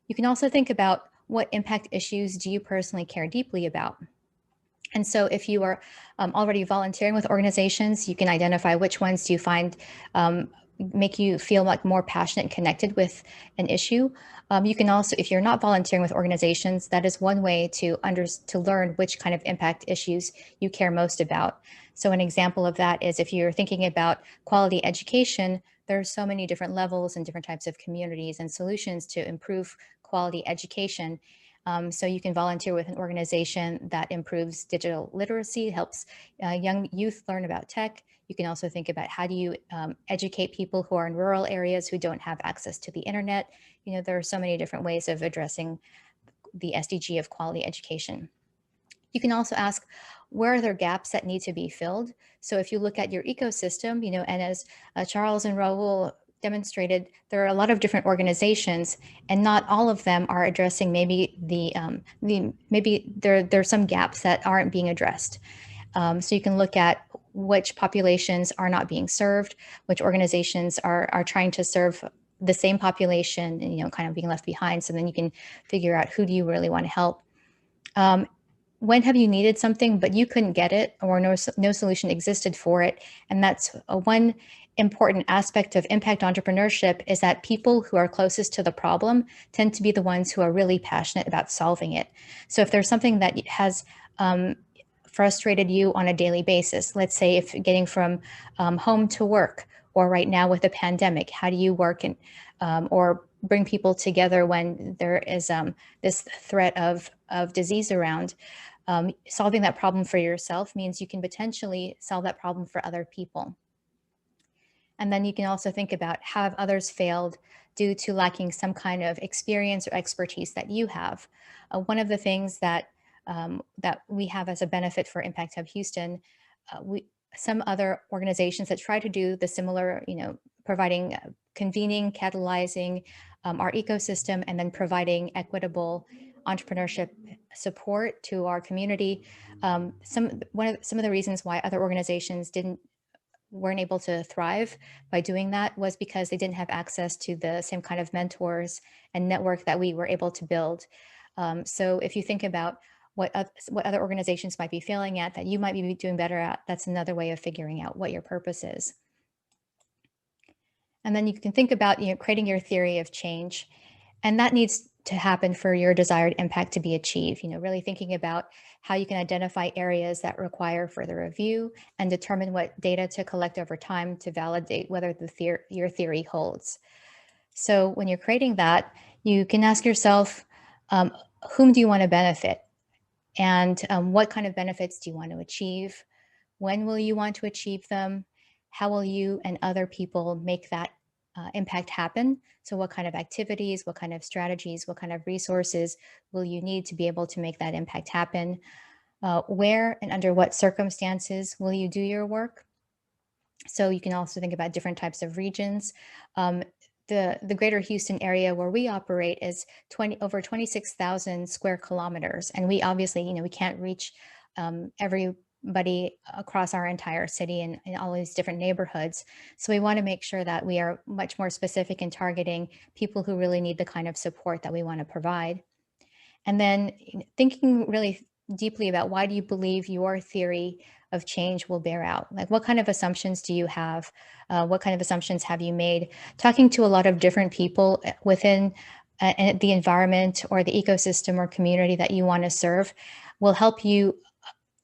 You can also think about what impact issues do you personally care deeply about? And so if you are already volunteering with organizations, you can identify which ones do you find make you feel like more passionate and connected with an issue. You can also, if you're not volunteering with organizations, that is one way to learn which kind of impact issues you care most about. So an example of that is if you're thinking about quality education, there are so many different levels and different types of communities and solutions to improve quality education. So you can volunteer with an organization that improves digital literacy, helps young youth learn about tech. You can also think about how do you educate people who are in rural areas who don't have access to the internet. There are so many different ways of addressing the SDG of quality education. You can also ask, where are there gaps that need to be filled? So if you look at your ecosystem, and as Charles and Raul demonstrated, there are a lot of different organizations, and not all of them are addressing maybe maybe there's some gaps that aren't being addressed. So you can look at which populations are not being served, which organizations are trying to serve the same population and, kind of being left behind. So then you can figure out who do you really want to help. When have you needed something, but you couldn't get it, or no solution existed for it? And that's one important aspect of impact entrepreneurship, is that people who are closest to the problem tend to be the ones who are really passionate about solving it. So if there's something that has frustrated you on a daily basis, let's say if getting from home to work, or right now with the pandemic, how do you work and or bring people together when there is this threat of disease around? Solving that problem for yourself means you can potentially solve that problem for other people. And then you can also think about, how have others failed due to lacking some kind of experience or expertise that you have? One of the things that we have as a benefit for Impact Hub Houston, some other organizations that try to do the similar, providing, convening, catalyzing our ecosystem, and then providing equitable entrepreneurship support to our community. Some of the reasons why other organizations weren't able to thrive by doing that was because they didn't have access to the same kind of mentors and network that we were able to build. So if you think about what other organizations might be failing at that you might be doing better at, that's another way of figuring out what your purpose is. And then you can think about, creating your theory of change, and that needs to happen for your desired impact to be achieved. Really thinking about how you can identify areas that require further review and determine what data to collect over time to validate whether your theory holds. So when you're creating that, you can ask yourself, whom do you want to benefit? And what kind of benefits do you want to achieve? When will you want to achieve them? How will you and other people make that impact happen? So what kind of activities, what kind of strategies, what kind of resources will you need to be able to make that impact happen? Where and under what circumstances will you do your work? So you can also think about different types of regions. The greater Houston area where we operate is over 26,000 square kilometers. And we obviously, we can't reach everybody across our entire city and in all these different neighborhoods. So we want to make sure that we are much more specific in targeting people who really need the kind of support that we want to provide. And then thinking really deeply about, why do you believe your theory of change will bear out? Like, what kind of assumptions do you have? What kind of assumptions have you made? Talking to a lot of different people within the environment or the ecosystem or community that you want to serve will help you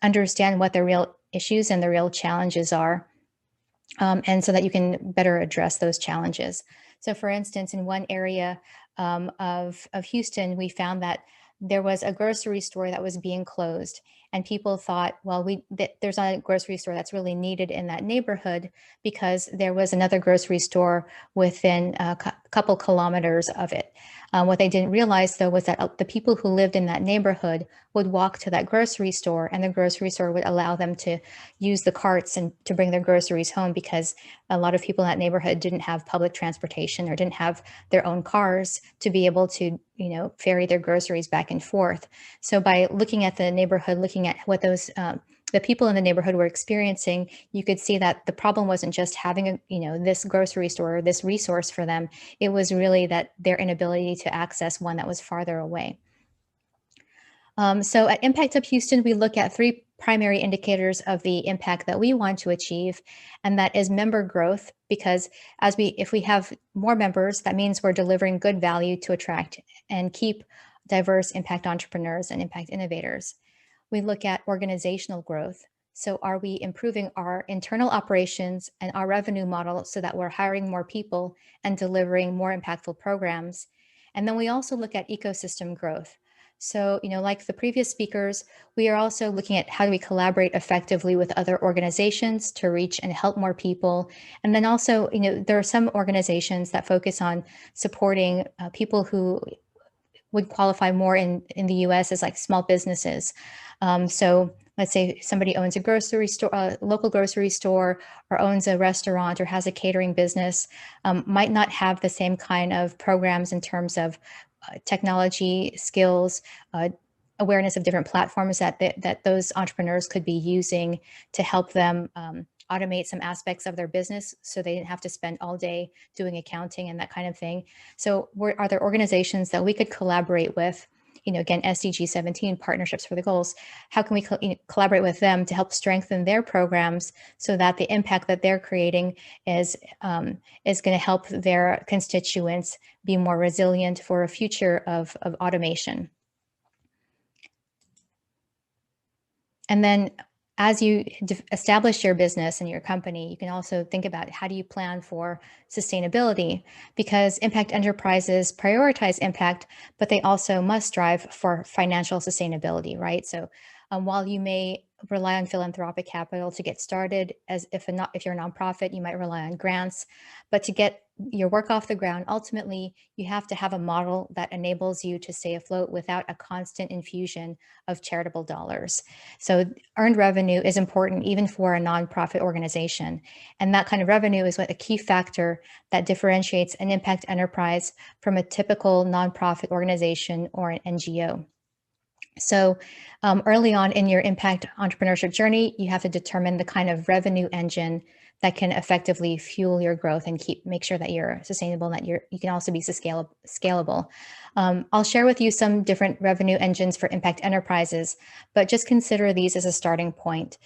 understand what the real issues and the real challenges are. and so that you can better address those challenges. So for instance, in one area of Houston, we found that there was a grocery store that was being closed, and people thought, well, there's not a grocery store that's really needed in that neighborhood because there was another grocery store within a couple kilometers of it. What they didn't realize, though, was that the people who lived in that neighborhood would walk to that grocery store, and the grocery store would allow them to use the carts and to bring their groceries home, because a lot of people in that neighborhood didn't have public transportation or didn't have their own cars to be able to, ferry their groceries back and forth. So by looking at the neighborhood, looking at what those the people in the neighborhood were experiencing, you could see that the problem wasn't just having this grocery store or this resource for them. It was really that their inability to access one that was farther away. So at Impact Up Houston, we look at 3 primary indicators of the impact that we want to achieve, and that is member growth, because if we have more members, that means we're delivering good value to attract and keep diverse impact entrepreneurs and impact innovators. We look at organizational growth. So are we improving our internal operations and our revenue model so that we're hiring more people and delivering more impactful programs? And then we also look at ecosystem growth. So, like the previous speakers, we are also looking at how do we collaborate effectively with other organizations to reach and help more people. And then also, there are some organizations that focus on supporting people who would qualify more in the US as like small businesses. So let's say somebody owns a grocery store, a local grocery store, or owns a restaurant or has a catering business, might not have the same kind of programs in terms of technology skills, awareness of different platforms that those entrepreneurs could be using to help them automate some aspects of their business so they didn't have to spend all day doing accounting and that kind of thing. So are there organizations that we could collaborate with? Again, SDG 17, Partnerships for the Goals. How can we collaborate with them to help strengthen their programs so that the impact that they're creating is going to help their constituents be more resilient for a future of automation? And then as you establish your business and your company, you can also think about how do you plan for sustainability, because impact enterprises prioritize impact, but they also must strive for financial sustainability, right? So while you may rely on philanthropic capital to get started, as if you're a nonprofit, you might rely on grants, but to get your work off the ground, ultimately, you have to have a model that enables you to stay afloat without a constant infusion of charitable dollars. So earned revenue is important even for a nonprofit organization. And that kind of revenue is a key factor that differentiates an impact enterprise from a typical nonprofit organization or an NGO. So early on in your impact entrepreneurship journey, you have to determine the kind of revenue engine that can effectively fuel your growth and make sure that you're sustainable and that you can also be scalable. I'll share with you some different revenue engines for impact enterprises, but just consider these as a starting point.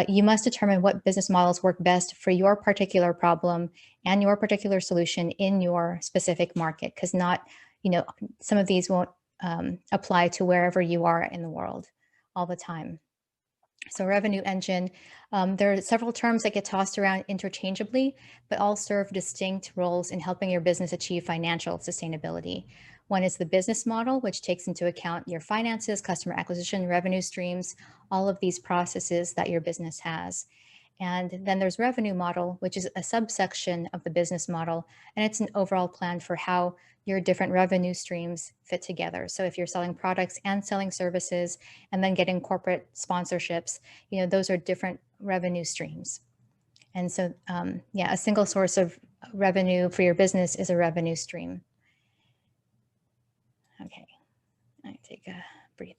You must determine what business models work best for your particular problem and your particular solution in your specific market, because some of these won't apply to wherever you are in the world all the time. So revenue engine, there are several terms that get tossed around interchangeably, but all serve distinct roles in helping your business achieve financial sustainability. One is the business model, which takes into account your finances, customer acquisition, revenue streams, all of these processes that your business has. And then there's revenue model, which is a subsection of the business model, and it's an overall plan for how your different revenue streams fit together. So if you're selling products and selling services and then getting corporate sponsorships, those are different revenue streams. And so, a single source of revenue for your business is a revenue stream. Okay, I take a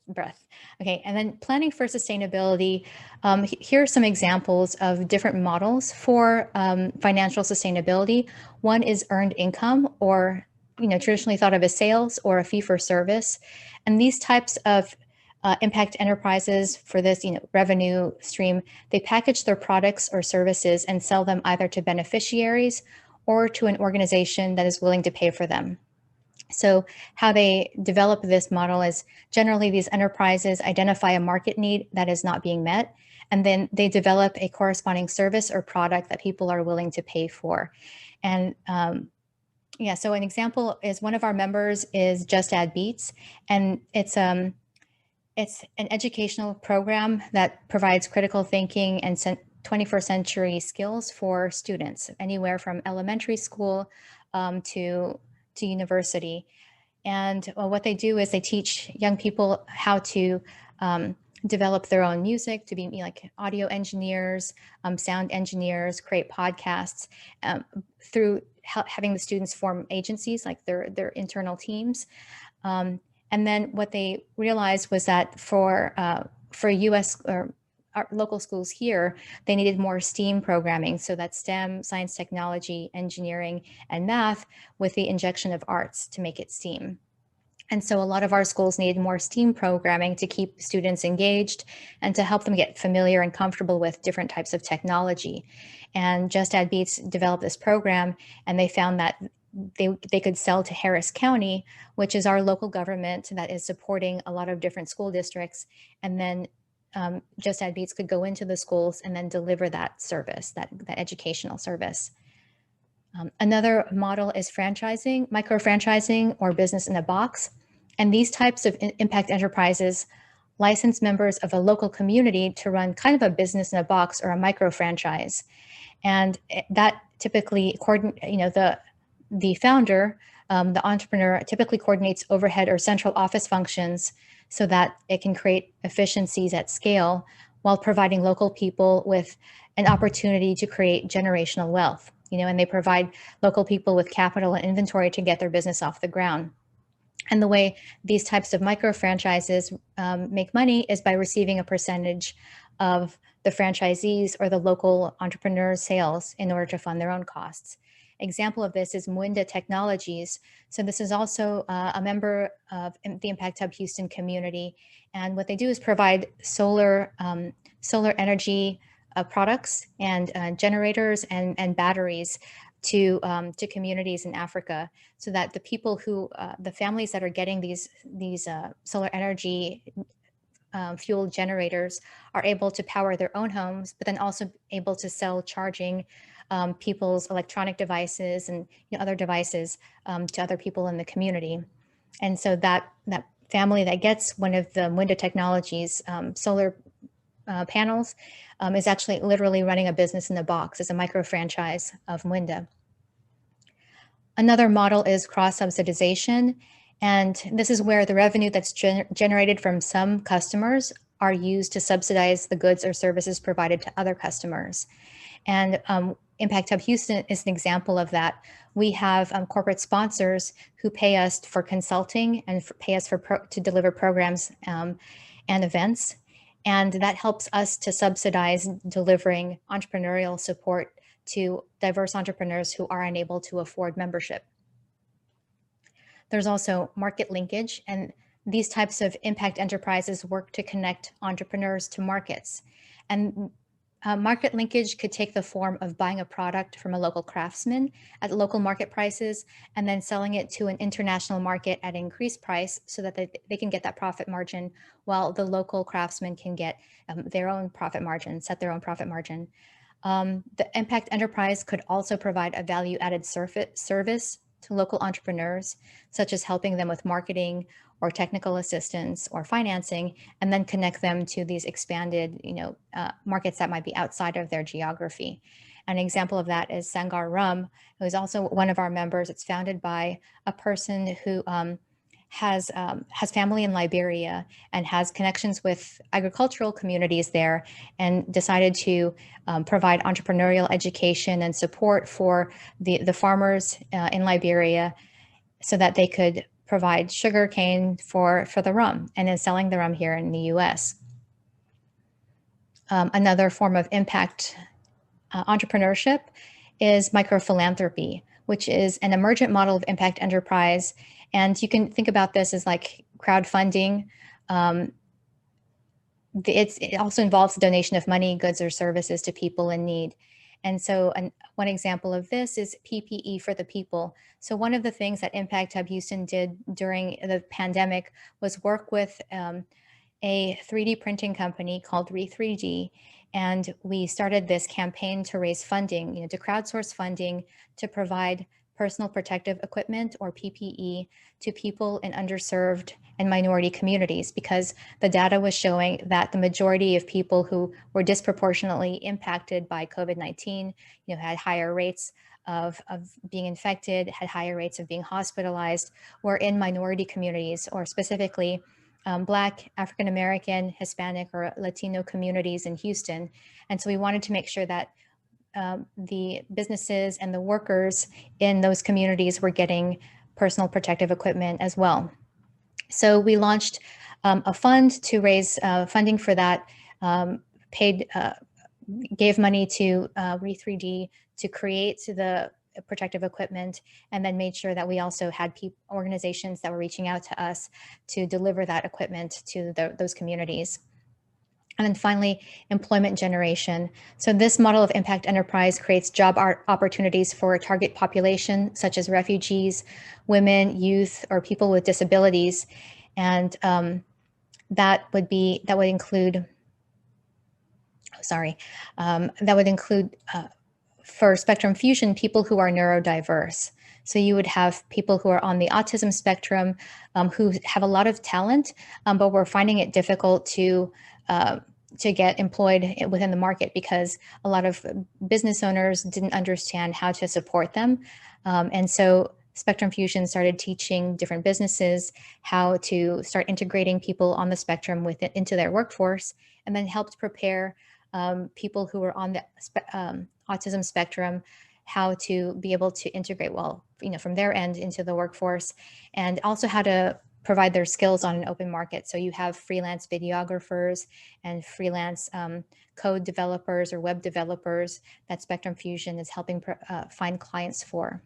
breath. Okay, and then planning for sustainability. Here are some examples of different models for financial sustainability. One is earned income, or traditionally thought of as sales or a fee for service. And these types of impact enterprises for this revenue stream, they package their products or services and sell them either to beneficiaries or to an organization that is willing to pay for them. So how they develop this model is generally these enterprises identify a market need that is not being met, and then they develop a corresponding service or product that people are willing to pay for. And yeah, so an example is one of our members is Just Add Beats, and it's an educational program that provides critical thinking and 21st century skills for students, anywhere from elementary school to university. And what they do is they teach young people how to develop their own music, to be like audio engineers, sound engineers, create podcasts through having the students form agencies, like their internal teams. And then what they realized was that for US or our local schools here, they needed more STEAM programming. So that's STEM, science, technology, engineering, and math, with the injection of arts to make it STEAM. And so a lot of our schools need more STEAM programming to keep students engaged and to help them get familiar and comfortable with different types of technology. And Just Add Beats developed this program, and they found that they could sell to Harris County, which is our local government that is supporting a lot of different school districts. And then Just Add Beats could go into the schools and then deliver that service, that educational service. Another model is franchising, micro-franchising, or business in a box. And these types of impact enterprises license members of a local community to run kind of a business in a box or a micro-franchise. And that typically, the founder, the entrepreneur, typically coordinates overhead or central office functions so that it can create efficiencies at scale while providing local people with an opportunity to create generational wealth. And they provide local people with capital and inventory to get their business off the ground. And the way these types of micro franchises make money is by receiving a percentage of the franchisees or the local entrepreneurs' sales in order to fund their own costs. Example of this is Mwinda Technologies. So this is also a member of the Impact Hub Houston community. And what they do is provide solar energy products and generators and batteries to communities in Africa, so that the people who, the families that are getting these solar energy fuel generators are able to power their own homes, but then also able to sell charging people's electronic devices and other devices to other people in the community. And so that family that gets one of the Mwinda Technologies solar panels is actually literally running a business in the box as a micro franchise of Mwinda. Another model is cross-subsidization. And this is where the revenue that's generated from some customers are used to subsidize the goods or services provided to other customers. And Impact Hub Houston is an example of that. We have corporate sponsors who pay us for consulting and pay us to deliver programs and events. And that helps us to subsidize delivering entrepreneurial support to diverse entrepreneurs who are unable to afford membership. There's also market linkage, and these types of impact enterprises work to connect entrepreneurs to markets. And market linkage could take the form of buying a product from a local craftsman at local market prices and then selling it to an international market at an increased price so that they can get that profit margin, while the local craftsman can get their own profit margin, set their own profit margin. The impact enterprise could also provide a value-added service to local entrepreneurs, such as helping them with marketing or technical assistance or financing, and then connect them to these expanded markets that might be outside of their geography. An example of that is Sangar Rum, who is also one of our members. It's founded by a person who has family in Liberia and has connections with agricultural communities there, and decided to provide entrepreneurial education and support for the farmers in Liberia so that they could provide sugar cane for the rum, and is selling the rum here in the US. Another form of impact entrepreneurship is microphilanthropy, which is an emergent model of impact enterprise. And you can think about this as like crowdfunding. It also involves the donation of money, goods, or services to people in need. And so one example of this is PPE for the people. So one of the things that Impact Hub Houston did during the pandemic was work with a 3D printing company called Re3D. And we started this campaign to raise funding, to crowdsource funding to provide personal protective equipment, or PPE, to people in underserved and minority communities, because the data was showing that the majority of people who were disproportionately impacted by COVID-19, had higher rates of being infected, had higher rates of being hospitalized, were in minority communities, or specifically Black, African American, Hispanic, or Latino communities in Houston. And so we wanted to make sure that the businesses and the workers in those communities were getting personal protective equipment as well. So we launched a fund to raise funding for that, gave money to Re3D to create the protective equipment, and then made sure that we also had organizations that were reaching out to us to deliver that equipment to those communities. And then finally, employment generation. So this model of impact enterprise creates job opportunities for a target population, such as refugees, women, youth, or people with disabilities. And that would include for Spectrum Fusion, people who are neurodiverse. So you would have people who are on the autism spectrum who have a lot of talent, but we're finding it difficult to get employed within the market because a lot of business owners didn't understand how to support them. And so Spectrum Fusion started teaching different businesses how to start integrating people on the spectrum into their workforce, and then helped prepare people who are on the autism spectrum how to be able to integrate well, from their end into the workforce, and also how to provide their skills on an open market. So you have freelance videographers and freelance code developers or web developers that Spectrum Fusion is helping find clients for.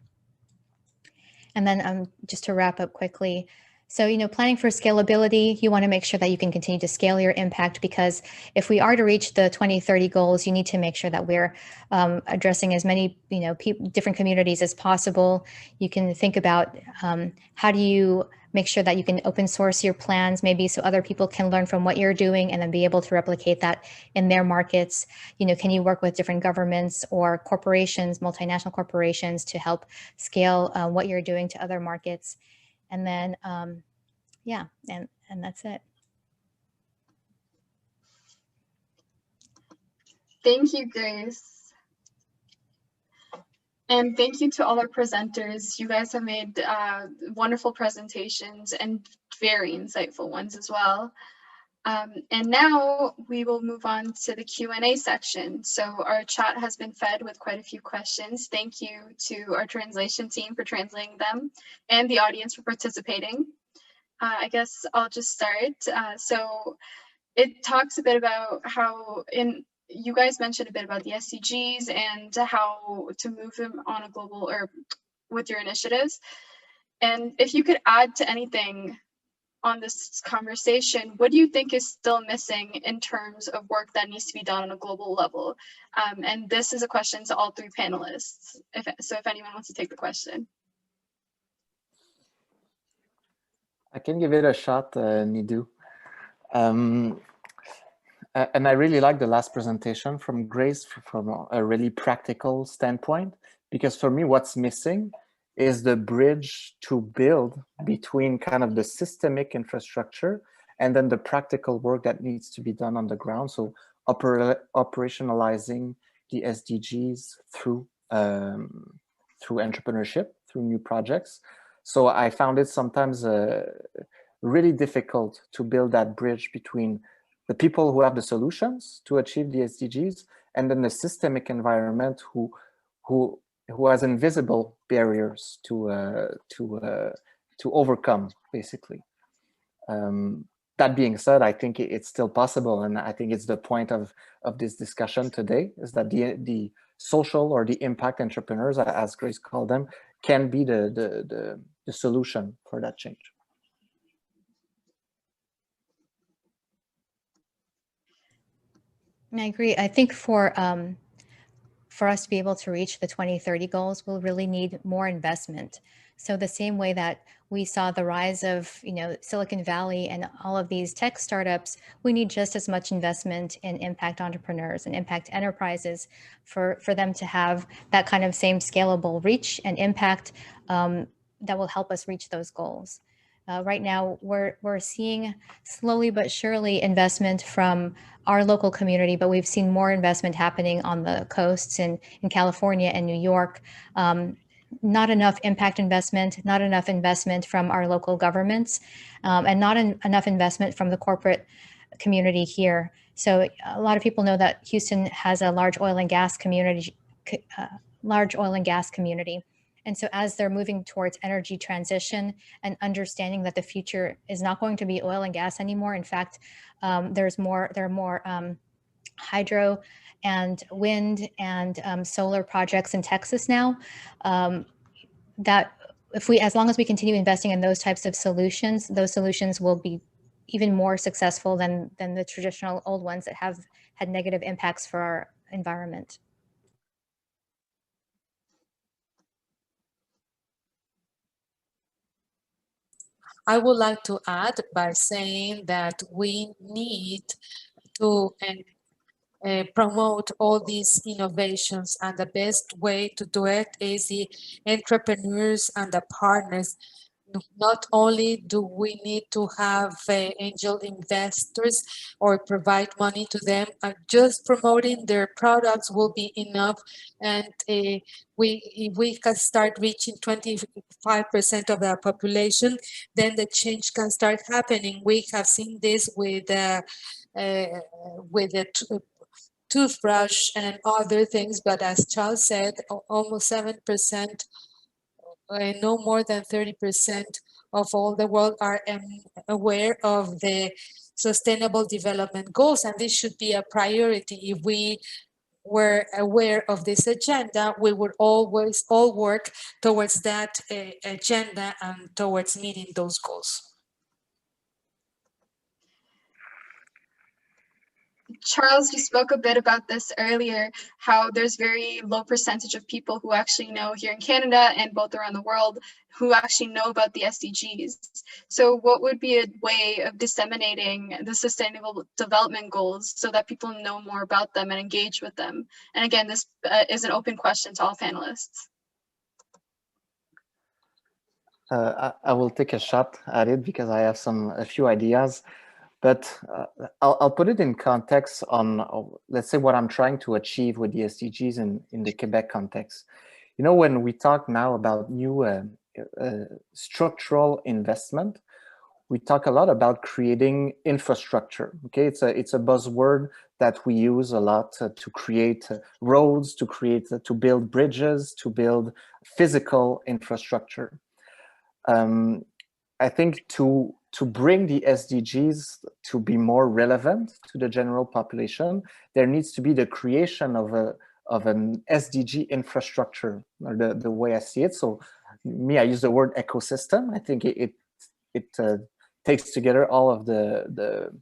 And then just to wrap up quickly, so, planning for scalability, you want to make sure that you can continue to scale your impact, because if we are to reach the 2030 goals, you need to make sure that we're addressing as many, different communities as possible. You can think about how do you make sure that you can open source your plans, maybe so other people can learn from what you're doing and then be able to replicate that in their markets. Can you work with different governments or corporations, multinational corporations, to help scale what you're doing to other markets? And then, yeah, and that's it. Thank you, Grace. And thank you to all our presenters. You guys have made wonderful presentations and very insightful ones as well. And now we will move on to the Q&A section. So our chat has been fed with quite a few questions. Thank you to our translation team for translating them and the audience for participating. I guess I'll just start. So it talks a bit about how you guys mentioned a bit about the SDGs and how to move them on a global or with your initiatives. And if you could add to anything on this conversation, what do you think is still missing in terms of work that needs to be done on a global level? And this is a question to all three panelists. If anyone wants to take the question. I can give it a shot, Nidu. And I really like the last presentation from Grace from a really practical standpoint, because for me, what's missing is the bridge to build between kind of the systemic infrastructure and then the practical work that needs to be done on the ground. So operationalizing the SDGs through entrepreneurship, through new projects. So I found it sometimes really difficult to build that bridge between the people who have the solutions to achieve the SDGs and then the systemic environment who has invisible barriers to overcome, basically. That being said, I think it's still possible, and I think it's the point of this discussion today, is that the social or the impact entrepreneurs, as Grace called them, can be the solution for that change. I agree. I think for for us to be able to reach the 2030 goals, we'll really need more investment. So the same way that we saw the rise of, Silicon Valley and all of these tech startups, we need just as much investment in impact entrepreneurs and impact enterprises for them to have that kind of same scalable reach and impact that will help us reach those goals. Right now, we're seeing slowly but surely investment from our local community, but we've seen more investment happening on the coasts in California and New York. Not enough impact investment, not enough investment from our local governments, and not enough investment from the corporate community here. So a lot of people know that Houston has a large oil and gas community, And so as they're moving towards energy transition and understanding that the future is not going to be oil and gas anymore. In fact, there are more hydro and wind and solar projects in Texas now, that as long as we continue investing in those types of solutions, those solutions will be even more successful than the traditional old ones that have had negative impacts for our environment. I would like to add by saying that we need to promote all these innovations, and the best way to do it is the entrepreneurs and the partners. Not only do we need to have angel investors or provide money to them, just promoting their products will be enough. And if we can start reaching 25% of the population, then the change can start happening. We have seen this with the toothbrush and other things, but as Charles said, almost 7%, no more than 30% of all the world are aware of the Sustainable Development Goals, and this should be a priority. If we were aware of this agenda, we would always all work towards that agenda and towards meeting those goals. Charles, you spoke a bit about this earlier, how there's very low percentage of people who actually know here in Canada and both around the world who actually know about the SDGs. So what would be a way of disseminating the Sustainable Development Goals so that people know more about them and engage with them? And again, this is an open question to all panelists. I will take a shot at it because I have a few ideas. But I'll put it in context on, let's say, what I'm trying to achieve with the SDGs in the Quebec context. When we talk now about new structural investment, we talk a lot about creating infrastructure. Okay, it's a buzzword that we use a lot to create roads, to build bridges, to build physical infrastructure. I think to bring the SDGs to be more relevant to the general population, there needs to be the creation of an SDG infrastructure, or the way I see it. So I use the word ecosystem. I think it takes together all of the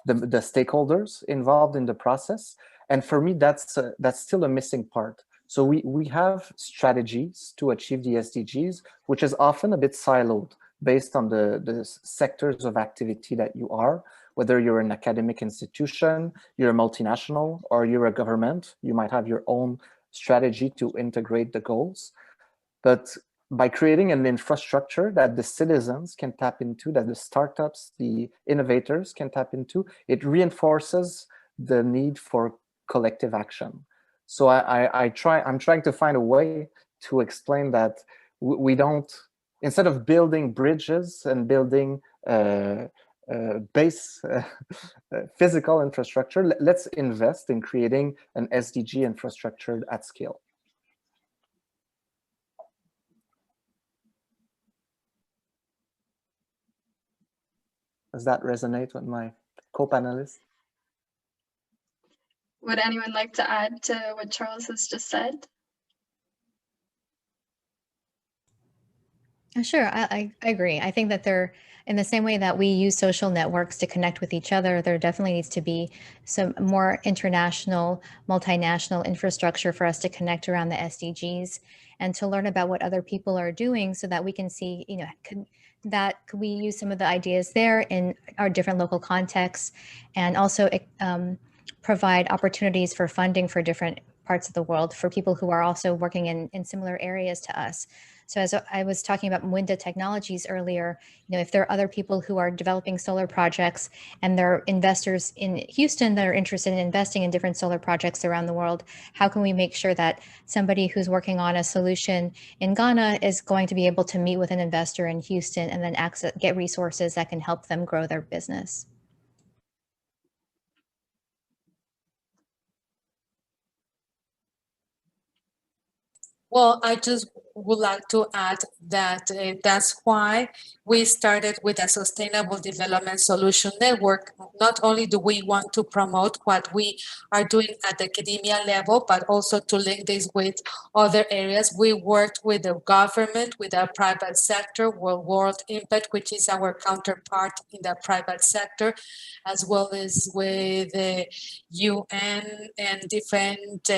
stakeholders involved in the process. And for me, that's still a missing part. So we have strategies to achieve the SDGs, which is often a bit siloed, based on the sectors of activity that you are, whether you're an academic institution, you're a multinational, or you're a government. You might have your own strategy to integrate the goals. But by creating an infrastructure that the citizens can tap into, that the startups, the innovators can tap into, it reinforces the need for collective action. So I'm trying to find a way to explain that we don't, instead of building bridges and building base physical infrastructure, let's invest in creating an SDG infrastructure at scale. Does that resonate with my co-panelists? Would anyone like to add to what Charles has just said? Sure, I agree. I think that there, in the same way that we use social networks to connect with each other, there definitely needs to be some more international, multinational infrastructure for us to connect around the SDGs and to learn about what other people are doing so that we can see, you know, could we use some of the ideas there in our different local contexts, and also provide opportunities for funding for different parts of the world for people who are also working in similar areas to us. So as I was talking about Mwinda Technologies earlier, you know, if there are other people who are developing solar projects and there are investors in Houston that are interested in investing in different solar projects around the world, how can we make sure that somebody who's working on a solution in Ghana is going to be able to meet with an investor in Houston and then get resources that can help them grow their business? Well, I just would like to add that that's why we started with a Sustainable Development Solution Network. Not only do we want to promote what we are doing at the academia level, but also to link this with other areas. We worked with the government, with the private sector, World Impact, which is our counterpart in the private sector, as well as with the UN and different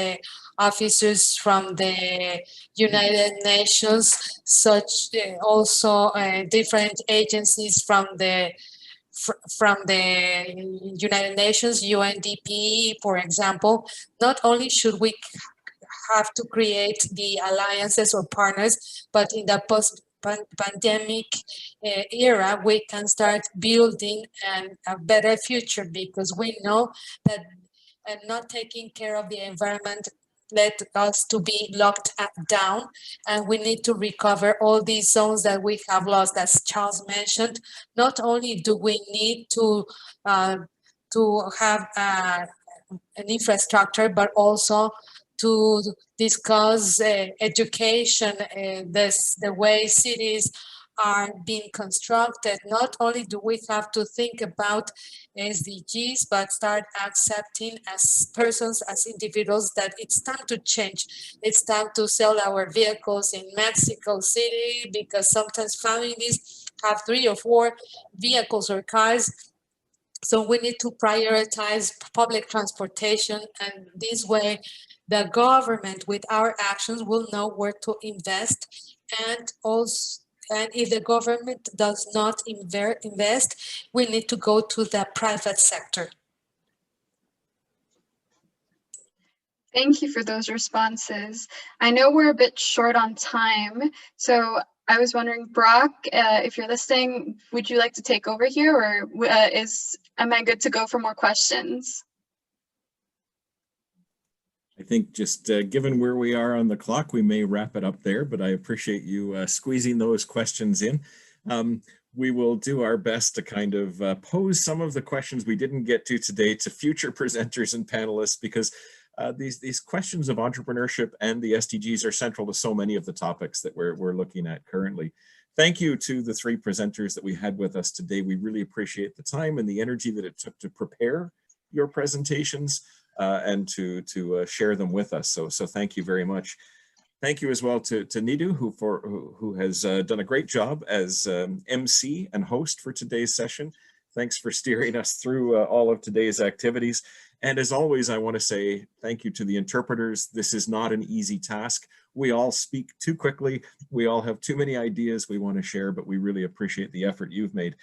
officers from the United Nations, such also different agencies from the United Nations, UNDP, for example. Not only should we have to create the alliances or partners, but in the post-pandemic era, we can start building a better future, because we know that not taking care of the environment led us to be locked down, and we need to recover all these zones that we have lost, as Charles mentioned. Not only do we need to have an infrastructure, but also to discuss education, the way cities are being constructed. Not only do we have to think about SDGs, but start accepting as persons, as individuals, that it's time to change. It's time to sell our vehicles in Mexico City, because sometimes families have 3 or 4 vehicles or cars. So we need to prioritize public transportation, and this way the government, with our actions, will know where to invest. And also, and if the government does not invest, we need to go to the private sector. Thank you for those responses. I know we're a bit short on time, so I was wondering, Brock, if you're listening, would you like to take over here, or am I good to go for more questions? I think just given where we are on the clock, we may wrap it up there, but I appreciate you squeezing those questions in. We will do our best to kind of pose some of the questions we didn't get to today to future presenters and panelists, because these questions of entrepreneurship and the SDGs are central to so many of the topics that we're looking at currently. Thank you to the 3 presenters that we had with us today. We really appreciate the time and the energy that it took to prepare your presentations and to share them with us. So thank you very much. Thank you as well to Nidu, who has done a great job as MC and host for today's session. Thanks for steering us through all of today's activities. And as always, I want to say thank you to the interpreters. This is not an easy task. We all speak too quickly. We all have too many ideas we want to share, but we really appreciate the effort you've made.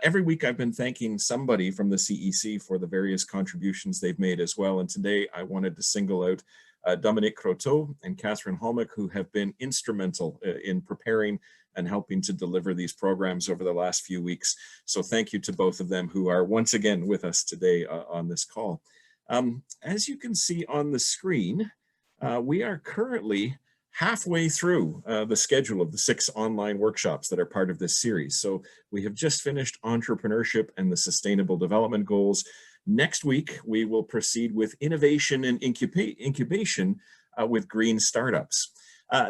Every week I've been thanking somebody from the CEC for the various contributions they've made as well. And today I wanted to single out Dominique Croteau and Catherine Holmick, who have been instrumental in preparing and helping to deliver these programs over the last few weeks. So thank you to both of them, who are once again with us today on this call. As you can see on the screen, we are currently halfway through the schedule of the 6 online workshops that are part of this series. So we have just finished Entrepreneurship and the Sustainable Development Goals. Next week, we will proceed with Innovation and Incubation with Green Startups.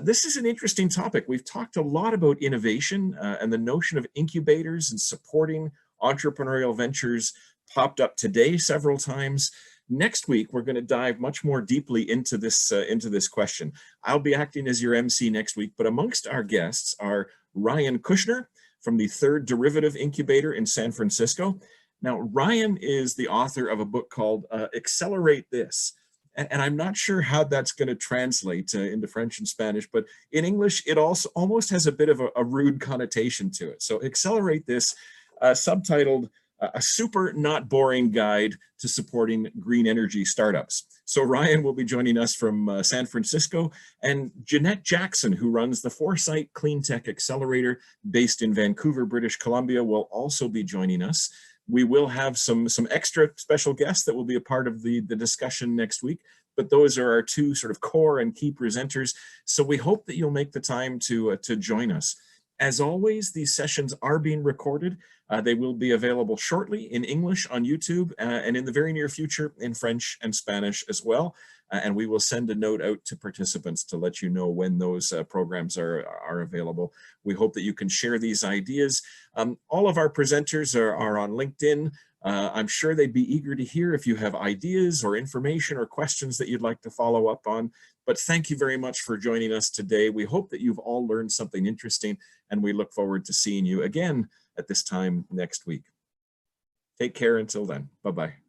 This is an interesting topic. We've talked a lot about innovation and the notion of incubators and supporting entrepreneurial ventures popped up today several times. Next week, we're going to dive much more deeply into this question. I'll be acting as your MC next week, but amongst our guests are Ryan Kushner from the Third Derivative Incubator in San Francisco. Now, Ryan is the author of a book called Accelerate This. And I'm not sure how that's going to translate into French and Spanish, but in English, it also almost has a bit of a rude connotation to it. So Accelerate This, subtitled A Super Not Boring Guide to Supporting Green Energy Startups. So Ryan will be joining us from San Francisco, and Jeanette Jackson, who runs the Foresight Clean Tech Accelerator based in Vancouver, British Columbia, will also be joining us. We will have some extra special guests that will be a part of the discussion next week, but those are our two sort of core and key presenters. So we hope that you'll make the time to join us. As always, these sessions are being recorded. They will be available shortly in English on YouTube and in the very near future in French and Spanish as well. And we will send a note out to participants to let you know when those programs are available. We hope that you can share these ideas. All of our presenters are on LinkedIn. I'm sure they'd be eager to hear if you have ideas or information or questions that you'd like to follow up on. But thank you very much for joining us today. We hope that you've all learned something interesting, and we look forward to seeing you again at this time next week. Take care until then. Bye-bye.